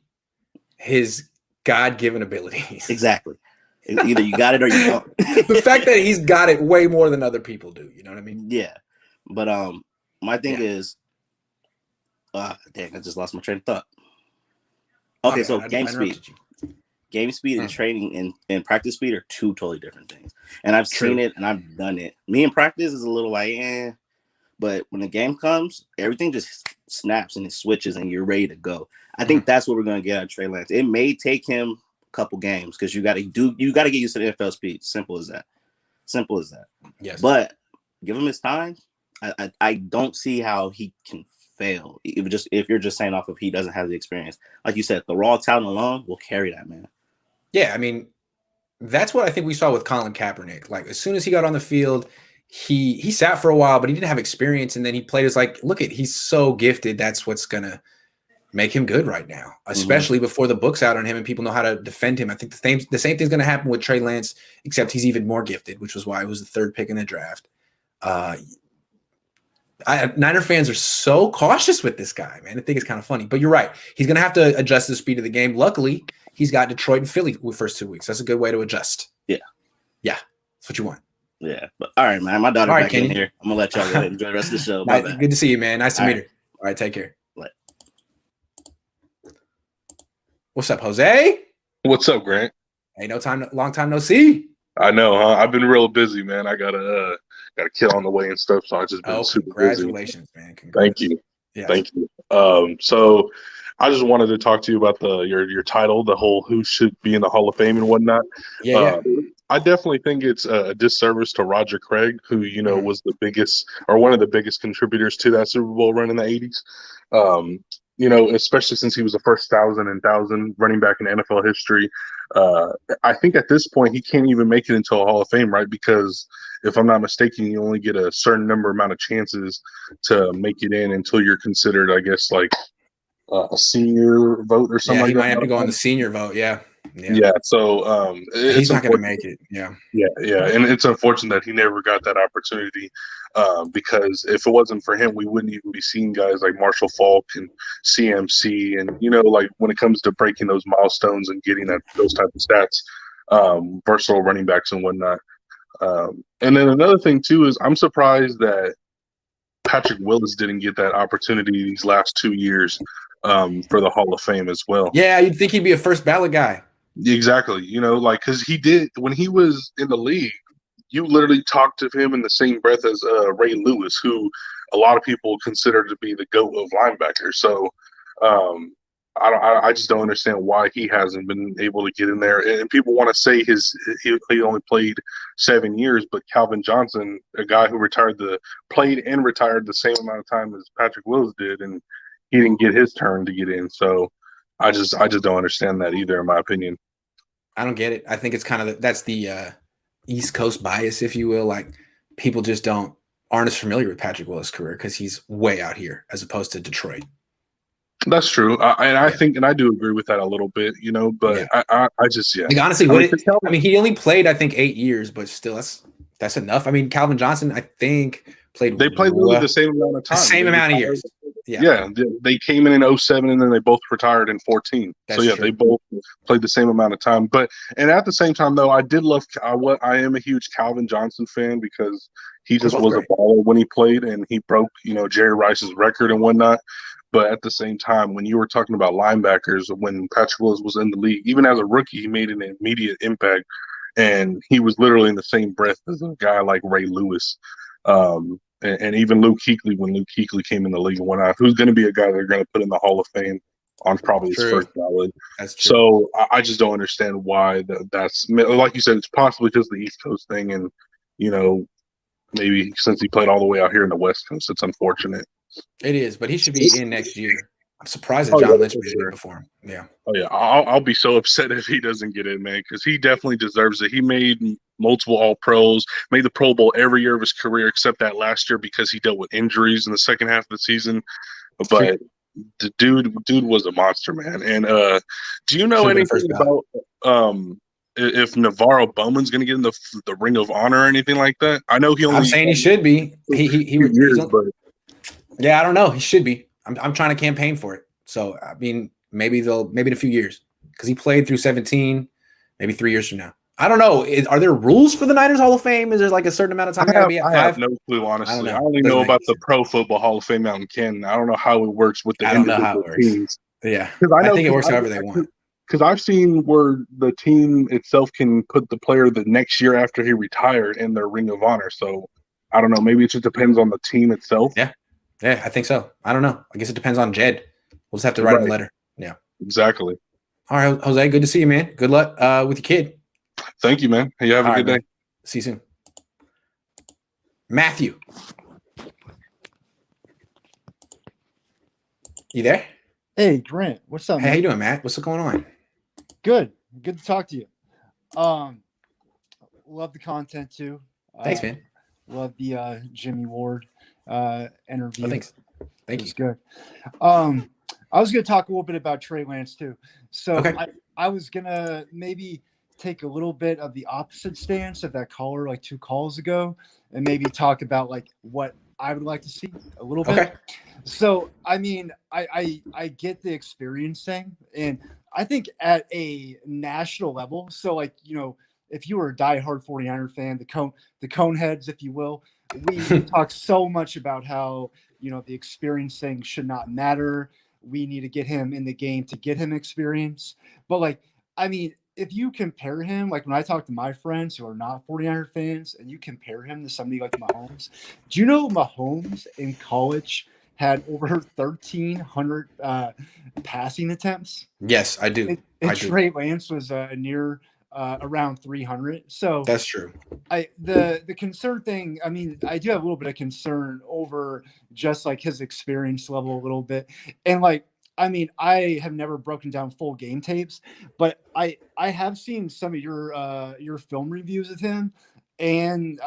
His God-given abilities. Exactly. Either you got it or you don't. The fact that he's got it way more than other people do. You know what I mean? Yeah. But my thing is, dang, I just lost my train of thought. Okay, so game speed. Game speed and training and practice speed are two totally different things. And I've seen it and I've done it. Me in practice is a little like, but when the game comes, everything just snaps and it switches and you're ready to go. I think that's what we're going to get out of Trey Lance. It may take him a couple games because you got to get used to the NFL speed. Simple as that. Yes. But give him his time. I don't see how he can fail. If you're just saying off of he doesn't have the experience. Like you said, the raw talent alone will carry that, man. Yeah, I mean, that's what I think we saw with Colin Kaepernick. Like, as soon as he got on the field, he sat for a while, but he didn't have experience, and then he played as like, he's so gifted. That's what's gonna make him good right now, especially before the book's out on him and people know how to defend him. I think the same thing's gonna happen with Trey Lance, except he's even more gifted, which was why he was the third pick in the draft. Niner fans are so cautious with this guy, man. I think it's kind of funny, but you're right. He's gonna have to adjust the speed of the game. Luckily, he's got Detroit and Philly the first 2 weeks. That's a good way to adjust. Yeah. That's what you want. Yeah. But all right, man. My daughter back in here. I'm gonna let y'all go ahead and enjoy the rest of the show. Good to see you, man. Nice to meet her. All right, take care. What? What's up, Jose? What's up, Grant? Hey, long time no see. I know, huh? I've been real busy, man. I got a kid on the way and stuff, so I've just been super busy. Congratulations, man. Thank you. Yes. Thank you. So I just wanted to talk to you about your title, the whole who should be in the Hall of Fame and whatnot. Yeah. I definitely think it's a disservice to Roger Craig, who was the biggest or one of the biggest contributors to that Super Bowl run in the 80s. Especially since he was the first 1,000 running back in NFL history. I think at this point he can't even make it into a Hall of Fame, right? Because if I'm not mistaken, you only get a certain amount of chances to make it in until you're considered, I guess, like a senior vote or something. He might have to go on the senior vote. Yeah. So he's not going to make it. Yeah. And it's unfortunate that he never got that opportunity because if it wasn't for him, we wouldn't even be seeing guys like Marshall Faulk and CMC and like when it comes to breaking those milestones and getting those type of stats, versatile running backs and whatnot. And then another thing too is I'm surprised that Patrick Willis didn't get that opportunity these last 2 years for the Hall of Fame as well. Yeah, you'd think he'd be a first ballot guy. Exactly. Because he did when he was in the league, you literally talked to him in the same breath as Ray Lewis, who a lot of people consider to be the GOAT of linebackers. So I just don't understand why he hasn't been able to get in there. And people want to say he only played 7 years, but Calvin Johnson, a guy who played and retired the same amount of time as Patrick Willis did, and he didn't get his turn to get in. So I just don't understand that either, in my opinion. I don't get it. I think it's kind of that's the East Coast bias, if you will. Like people just aren't as familiar with Patrick Willis' career because he's way out here as opposed to Detroit. That's true, I think, and I do agree with that a little bit, But I just Like, honestly, he only played 8 years, but still, that's enough. I mean, Calvin Johnson, I think played. They played literally the same amount of time. The same amount of years. Yeah, they came in 2007 and then they both retired in 2014. So yeah, they both played the same amount of time. And at the same time, though, I did love. I am a huge Calvin Johnson fan because he just was a baller when he played, and he broke Jerry Rice's record and whatnot. But at the same time, when you were talking about linebackers, when Patrick Willis was in the league, even as a rookie, he made an immediate impact, and he was literally in the same breath as a guy like Ray Lewis. And even Luke Kuechly, when Luke Kuechly came in the league and whatnot, who's going to be a guy they're going to put in the Hall of Fame on probably his first ballot. That's true. So I just don't understand why that's, like you said, it's possibly just the East Coast thing. And, maybe since he played all the way out here in the West Coast, it's unfortunate. It is, but he should be in next year. I'm surprised that John Lynch was in before him. Yeah. Oh, yeah. I'll be so upset if he doesn't get in, man, because he definitely deserves it. He made multiple All-Pros, made the Pro Bowl every year of his career except that last year because he dealt with injuries in the second half of the season. But the dude was a monster, man. And do you know anything about if Navarro Bowman's going to get in the Ring of Honor or anything like that. I know he only. I'm saying he should be. Yeah, I don't know. He should be. I'm trying to campaign for it. So I mean, maybe in a few years, because he played through 17, maybe 3 years from now. I don't know. Are there rules for the Niners Hall of Fame? Is there like a certain amount of time? I have no clue, honestly. I only know about the Pro Football Hall of Fame out in Canton. I don't know how it works with the individual teams. Yeah, I think it works however they want. Because I've seen where the team itself can put the player the next year after he retired in their Ring of Honor. So I don't know. Maybe it just depends on the team itself. Yeah, I think so. I don't know. I guess it depends on Jed. We'll just have to write him a letter. Yeah, exactly. All right, Jose. Good to see you, man. Good luck with your kid. Thank you, man. You have a good day. Man. See you soon. Matthew. You there? Hey, Brent. What's up, man? Hey, how you doing, Matt? What's going on? Good. Good to talk to you. Love the content too. Thanks, man. Love the Jimmy Ward interview. Oh, thanks. Thank you. Good. I was going to talk a little bit about Trey Lance too. So okay. I was going to maybe take a little bit of the opposite stance of that caller like 2 calls ago and maybe talk about like what I would like to see a little bit. Okay. So, I mean, I get the experience thing, and I think at a national level, so like, you know, if you were a diehard 49er fan, the Cohn heads, if you will, we talk so much about how, you know, the experience thing should not matter. We need to get him in the game to get him experience. But like, I mean, if you compare him, like when I talk to my friends who are not 49er fans and you compare him to somebody like Mahomes, do you know Mahomes in college had over 1,300 passing attempts? Yes, I do. And Trey Lance was near around 300. So that's true. The concern thing, I mean, I do have a little bit of concern over just like his experience level a little bit. And like, I mean, I have never broken down full game tapes, but I have seen some of your film reviews of him and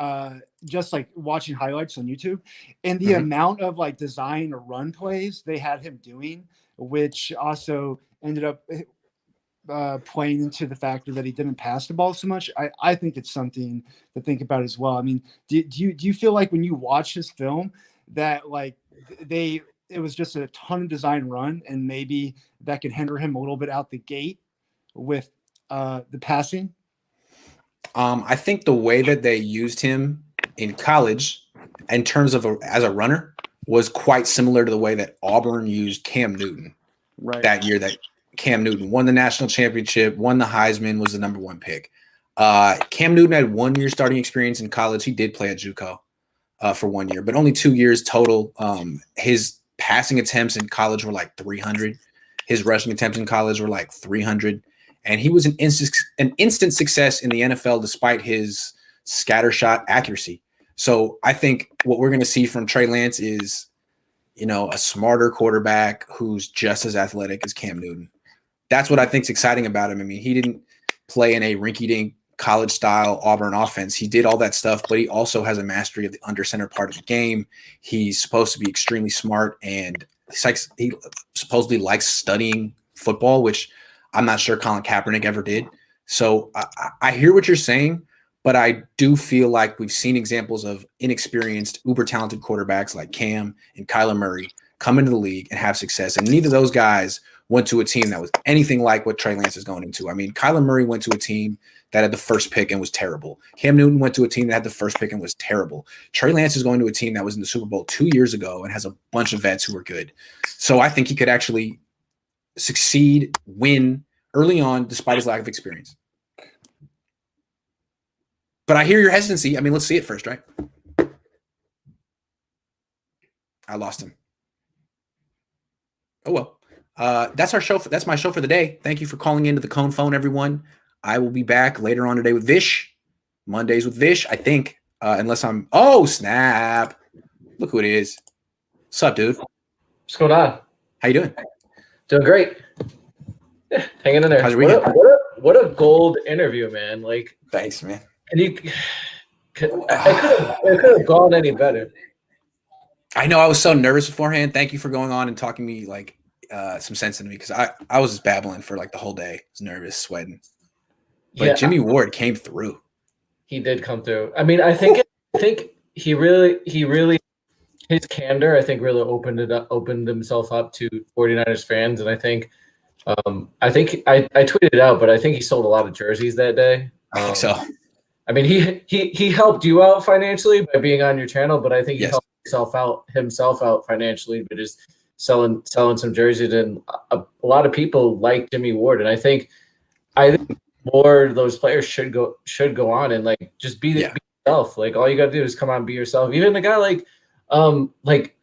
just like watching highlights on YouTube, and the amount of like design or run plays they had him doing, which also ended up playing into the factor that he didn't pass the ball so much. I think it's something to think about as well. I mean, do you feel like when you watch this film that like it was just a ton of design run, and maybe that could hinder him a little bit out the gate with the passing? I think the way that they used him in college in terms of as a runner was quite similar to the way that Auburn used Cam Newton that year that Cam Newton won the national championship, won the Heisman, was the #1 pick. Cam Newton had 1 year starting experience in college. He did play at JUCO for 1 year, but only 2 years total. His passing attempts in college were like 300. His rushing attempts in college were like 300. And he was an instant success in the NFL despite his scattershot accuracy. So I think what we're going to see from Trey Lance is, you know, a smarter quarterback who's just as athletic as Cam Newton. That's what I think is exciting about him. I mean, he didn't play in a rinky-dink college-style Auburn offense. He did all that stuff, but he also has a mastery of the under center part of the game. He's supposed to be extremely smart, and he supposedly likes studying football, which I'm not sure Colin Kaepernick ever did. So I hear what you're saying, but I do feel like we've seen examples of inexperienced, uber-talented quarterbacks like Cam and Kyler Murray come into the league and have success, and neither of those guys went to a team that was anything like what Trey Lance is going into. I mean, Kyler Murray went to a team that had the first pick and was terrible. Cam Newton went to a team that had the first pick and was terrible. Trey Lance is going to a team that was in the Super Bowl 2 years ago and has a bunch of vets who are good. So I think he could actually succeed, win early on, despite his lack of experience. But I hear your hesitancy. I mean, let's see it first, right? I lost him. Oh, well. That's our show. That's my show for the day. Thank you for calling into the Cohn phone, everyone. I will be back later on today with Vish. Mondays with Vish, I think. Unless I'm... Oh, snap. Look who it is. What's up, dude? What's going on? How you doing? Doing great. Yeah, hanging in there. How's your weekend? What a gold interview, man. Like, thanks, man. And it could have gone any better. I know I was so nervous beforehand. Thank you for going on and talking me like some sense into me, because I was just babbling for like the whole day. I was nervous, sweating. But Jimmy Ward came through. He did come through. I mean, I think he really his candor, I think, really opened himself up to 49ers fans, and I think I tweeted it out, but I think he sold a lot of jerseys that day. I think so. I mean, he helped you out financially by being on your channel, but I think he helped himself out financially by just selling some jerseys. And a lot of people like Jimmy Ward, and I think more of those players should go on and like just be yourself. Like all you got to do is come on and be yourself. Even a guy like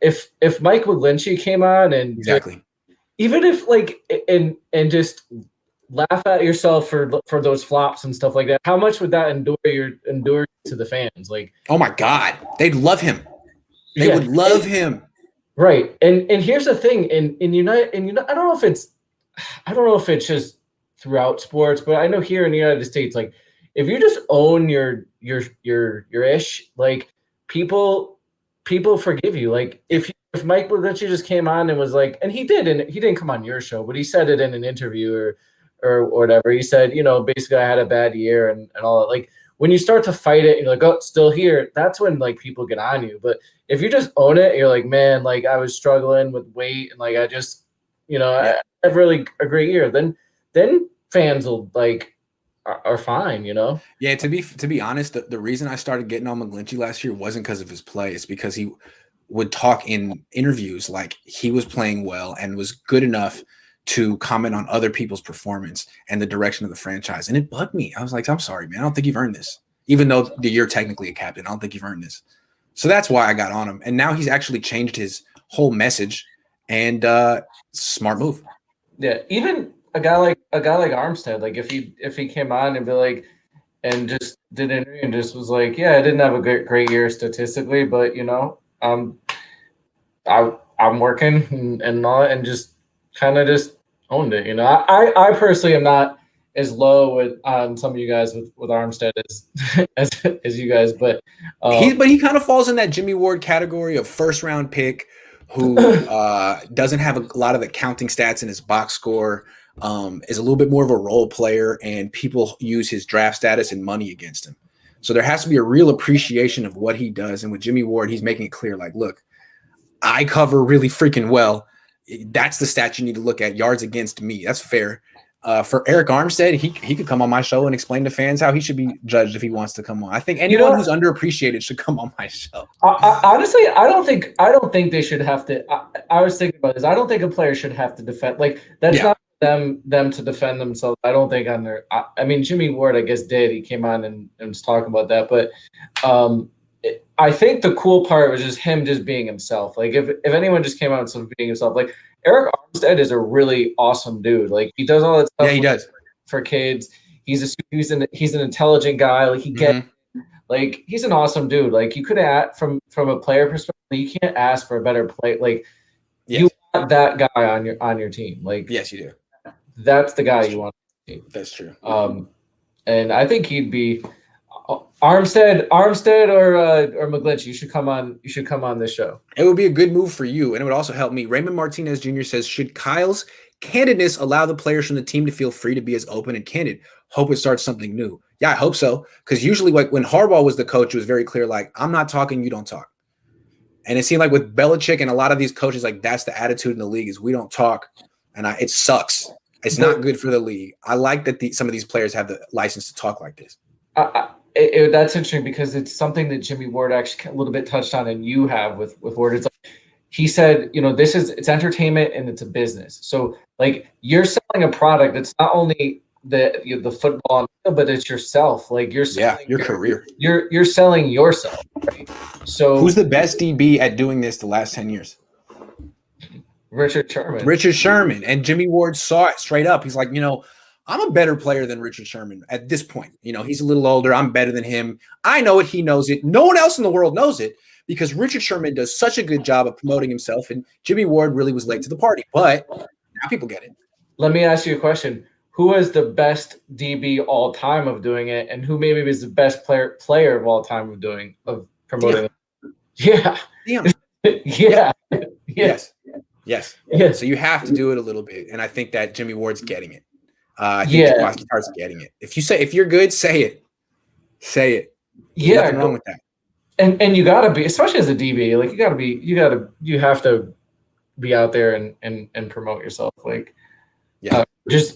if Mike McGlinchey came on and even if like and just laugh at yourself for those flops and stuff like that, how much would that endure to the fans? Like, oh my God, they'd love him. They would love him. Right. And here's the thing, in United, I don't know if it's just throughout sports, but I know here in the United States, like if you just own your ish, like people forgive you. Like if Mike McGlinchey just came on and was like, and he didn't come on your show, but he said it in an interview or whatever. He said, basically I had a bad year and all that. Like when you start to fight it, and you're like, oh, it's still here. That's when like people get on you. But if you just own it, you're like, man, like I was struggling with weight and like I just, I have really a great year. Then fans will like are fine, Yeah, to be honest, the reason I started getting on McGlinchey last year wasn't because of his play. It's because he would talk in interviews like he was playing well and was good enough to comment on other people's performance and the direction of the franchise. And it bugged me. I was like, I'm sorry, man. I don't think you've earned this. Even though you're technically a captain, I don't think you've earned this. So that's why I got on him. And now he's actually changed his whole message, and smart move. Yeah, even a guy like Armstead, like if he came on and be like, and just did an interview and just was like, yeah, I didn't have a great year statistically, but I'm working and all, and just kind of just owned it. I personally am not as low on some of you guys with Armstead as you guys, but he kind of falls in that Jimmy Ward category of first round pick who doesn't have a lot of the counting stats in his box score, is a little bit more of a role player, and people use his draft status and money against him. So there has to be a real appreciation of what he does. And with Jimmy Ward, he's making it clear, like, look, I cover really freaking well. That's the stat you need to look at. Yards against me. That's fair. For Eric Armstead, he could come on my show and explain to fans how he should be judged if he wants to come on. I think anyone who's underappreciated should come on my show. Honestly, I don't think they should have to. I was thinking about this. I don't think a player should have to defend. Like that's not them to defend themselves. I don't think on their. I mean, Jimmy Ward, I guess, did. He came on and was talking about that, but I think the cool part was just him just being himself. Like if anyone just came out and started being himself, like Eric Armstead is a really awesome dude. Like he does all that stuff. Yeah, he does for kids. He's an intelligent guy. Like he gets like he's an awesome dude. Like you could from a player perspective, you can't ask for a better play. Like you want that guy on your team. Like yes, you do. That's the guy you want on your team. That's true. And I think he'd be Armstead or McGlinchey. You should come on this show. It would be a good move for you, and it would also help me. Raymond Martinez Jr. says, should Kyle's candidness allow the players from the team to feel free to be as open and candid? Hope it starts something new. Yeah, I hope so. Because usually, like when Harbaugh was the coach, it was very clear, like, I'm not talking, you don't talk. And it seemed like with Belichick and a lot of these coaches, like that's the attitude in the league is we don't talk, and it sucks. It's not good for the league. I like that some of these players have the license to talk like this. That's interesting because it's something that Jimmy Ward actually a little bit touched on, and you have with Ward. It's like he said, it's entertainment and it's a business. So like you're selling a product. It's not only the football, but it's yourself. Like you're selling your career. You're selling yourself. Right? So who's the best DB at doing this the last 10 years? Richard Sherman. And Jimmy Ward saw it straight up. He's like, I'm a better player than Richard Sherman at this point. He's a little older. I'm better than him. I know it. He knows it. No one else in the world knows it because Richard Sherman does such a good job of promoting himself, and Jimmy Ward really was late to the party. But now people get it. Let me ask you a question. Who is the best DB all time of doing it, and who maybe is the best player of all time of promoting it? Yeah. Yeah. Yes. So you have to do it a little bit, and I think that Jimmy Ward's getting it. I think Jaquiski Tartt's getting it. If you're good, say it. Say it. There's nothing wrong with that. And you gotta be, especially as a DB, like you have to be out there and promote yourself. Like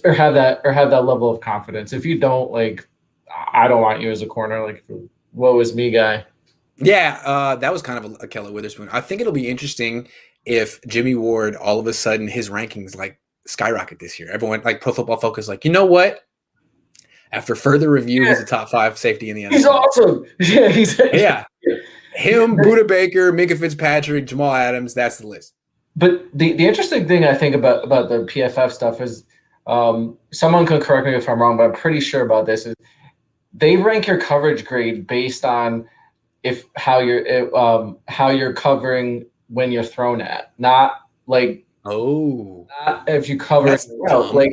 or have that level of confidence. If you don't, like, I don't want you as a corner. Like, woe is me guy. Yeah, that was kind of a Keller Witherspoon. I think it'll be interesting if Jimmy Ward, all of a sudden, his rankings like skyrocket this year. Everyone, like Pro Football Focus, like, you know what? After further review, he's a top 5 safety in the NFL. He's awesome. Yeah, Him, Budda Baker, Minkah Fitzpatrick, Jamal Adams. That's the list. But the interesting thing I think about the PFF stuff is, someone can correct me if I'm wrong, but I'm pretty sure about this, is they rank your coverage grade based on how you're covering when you're thrown at, not like not if you cover it out. Like,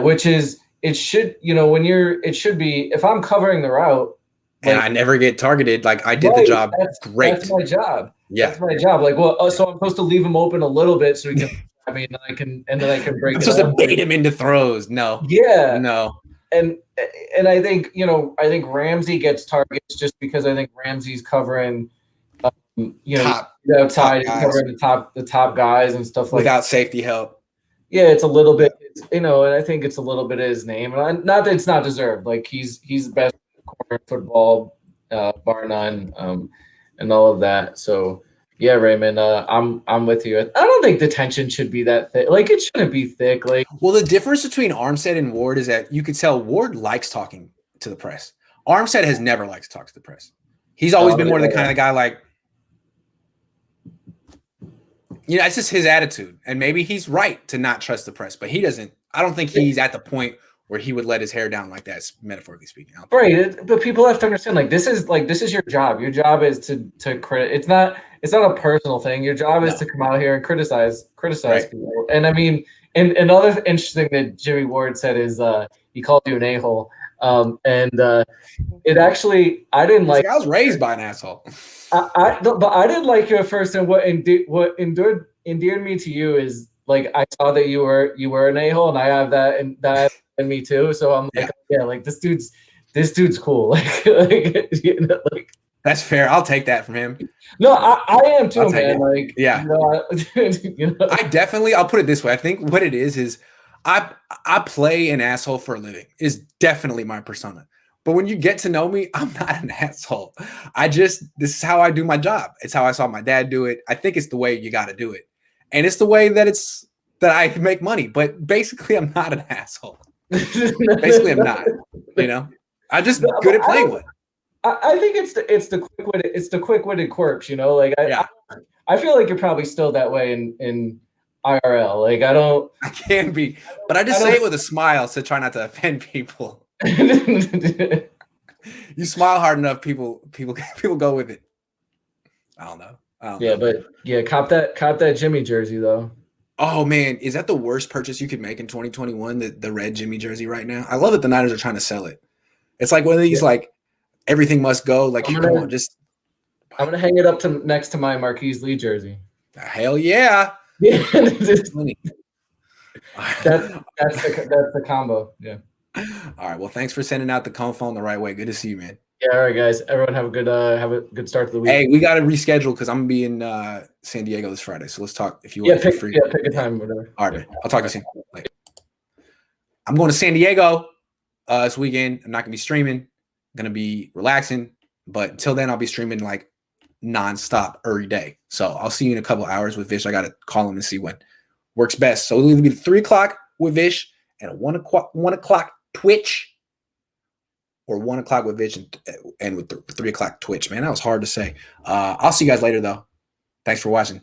which is it should be if I'm covering the route and I never get targeted, like I did the job great. That's my job. Yeah, that's my job. Like, well, so I'm supposed to leave him open a little bit so he can. I mean, I can break. I'm supposed to bait him into throws. No. Yeah. No. And I think Ramsey gets targets just because I think Ramsey's covering, outside, covering the top guys and stuff like without safety help. Yeah, it's a little bit, and I think it's a little bit of his name. And not that it's not deserved. Like he's the best corner in football, bar none, and all of that. So yeah, Raymond, I'm with you. I don't think the tension should be that thick. Like it shouldn't be thick. Like, well, the difference between Armstead and Ward is that you could tell Ward likes talking to the press. Armstead has never liked to talk to the press. He's always been more the kind of guy like, it's just his attitude. And maybe he's right to not trust the press, but he doesn't. I don't think he's at the point where he would let his hair down like that, metaphorically speaking. Right, but people have to understand, this is your job. Your job is to credit. It's not a personal thing. Your job is to come out here and criticize people. And I mean, and another interesting that Jimmy Ward said is he called you an a-hole. It actually, I didn't like. I was raised by an asshole. But I didn't like you at first, and what endeared me to you is like I saw that you were an a-hole, and I have that in me too. So I'm like, like this dude's cool. Like that's fair. I'll take that from him. No, I am too, man. Like, yeah, I'll put it this way. I think what it is I play an asshole for a living is definitely my persona. But when you get to know me, I'm not an asshole. This is how I do my job. It's how I saw my dad do it. I think it's the way you got to do it. And it's the way that I can make money. But basically, I'm not an asshole. Basically, I'm not. I'm just good at playing with. I think it's the quick-witted corpse. I feel like you're probably still that way in IRL. Like I can be, but I just say it with a smile to try not to offend people. You smile hard enough, people go with it. I don't know. But cop that Jimmy jersey though. Oh man, is that the worst purchase you could make in 2021? The red Jimmy jersey right now. I love that the Niners are trying to sell it. It's like one of these like everything must go. Like I'm gonna hang it up next to my Marquise Lee jersey. Hell yeah. That's the combo. Yeah. All right. Well, thanks for sending out the Cohn phone the right way. Good to see you, man. Yeah. All right, guys. Everyone have a good start to the week. Hey, we got to reschedule because I'm gonna be in San Diego this Friday. So let's talk if you want. Pick a time, whatever. All right. I'll talk to you soon. Later. I'm going to San Diego this weekend. I'm not gonna be streaming. I'm gonna be relaxing, but until then, I'll be streaming like nonstop every day. So I'll see you in a couple hours with Vish. I got to call him and see what works best. So it'll either be 3 o'clock with Vish and a 1 o'clock Twitch, or 1 o'clock with Vish and with 3 o'clock Twitch. Man, that was hard to say. I'll see you guys later though. Thanks for watching.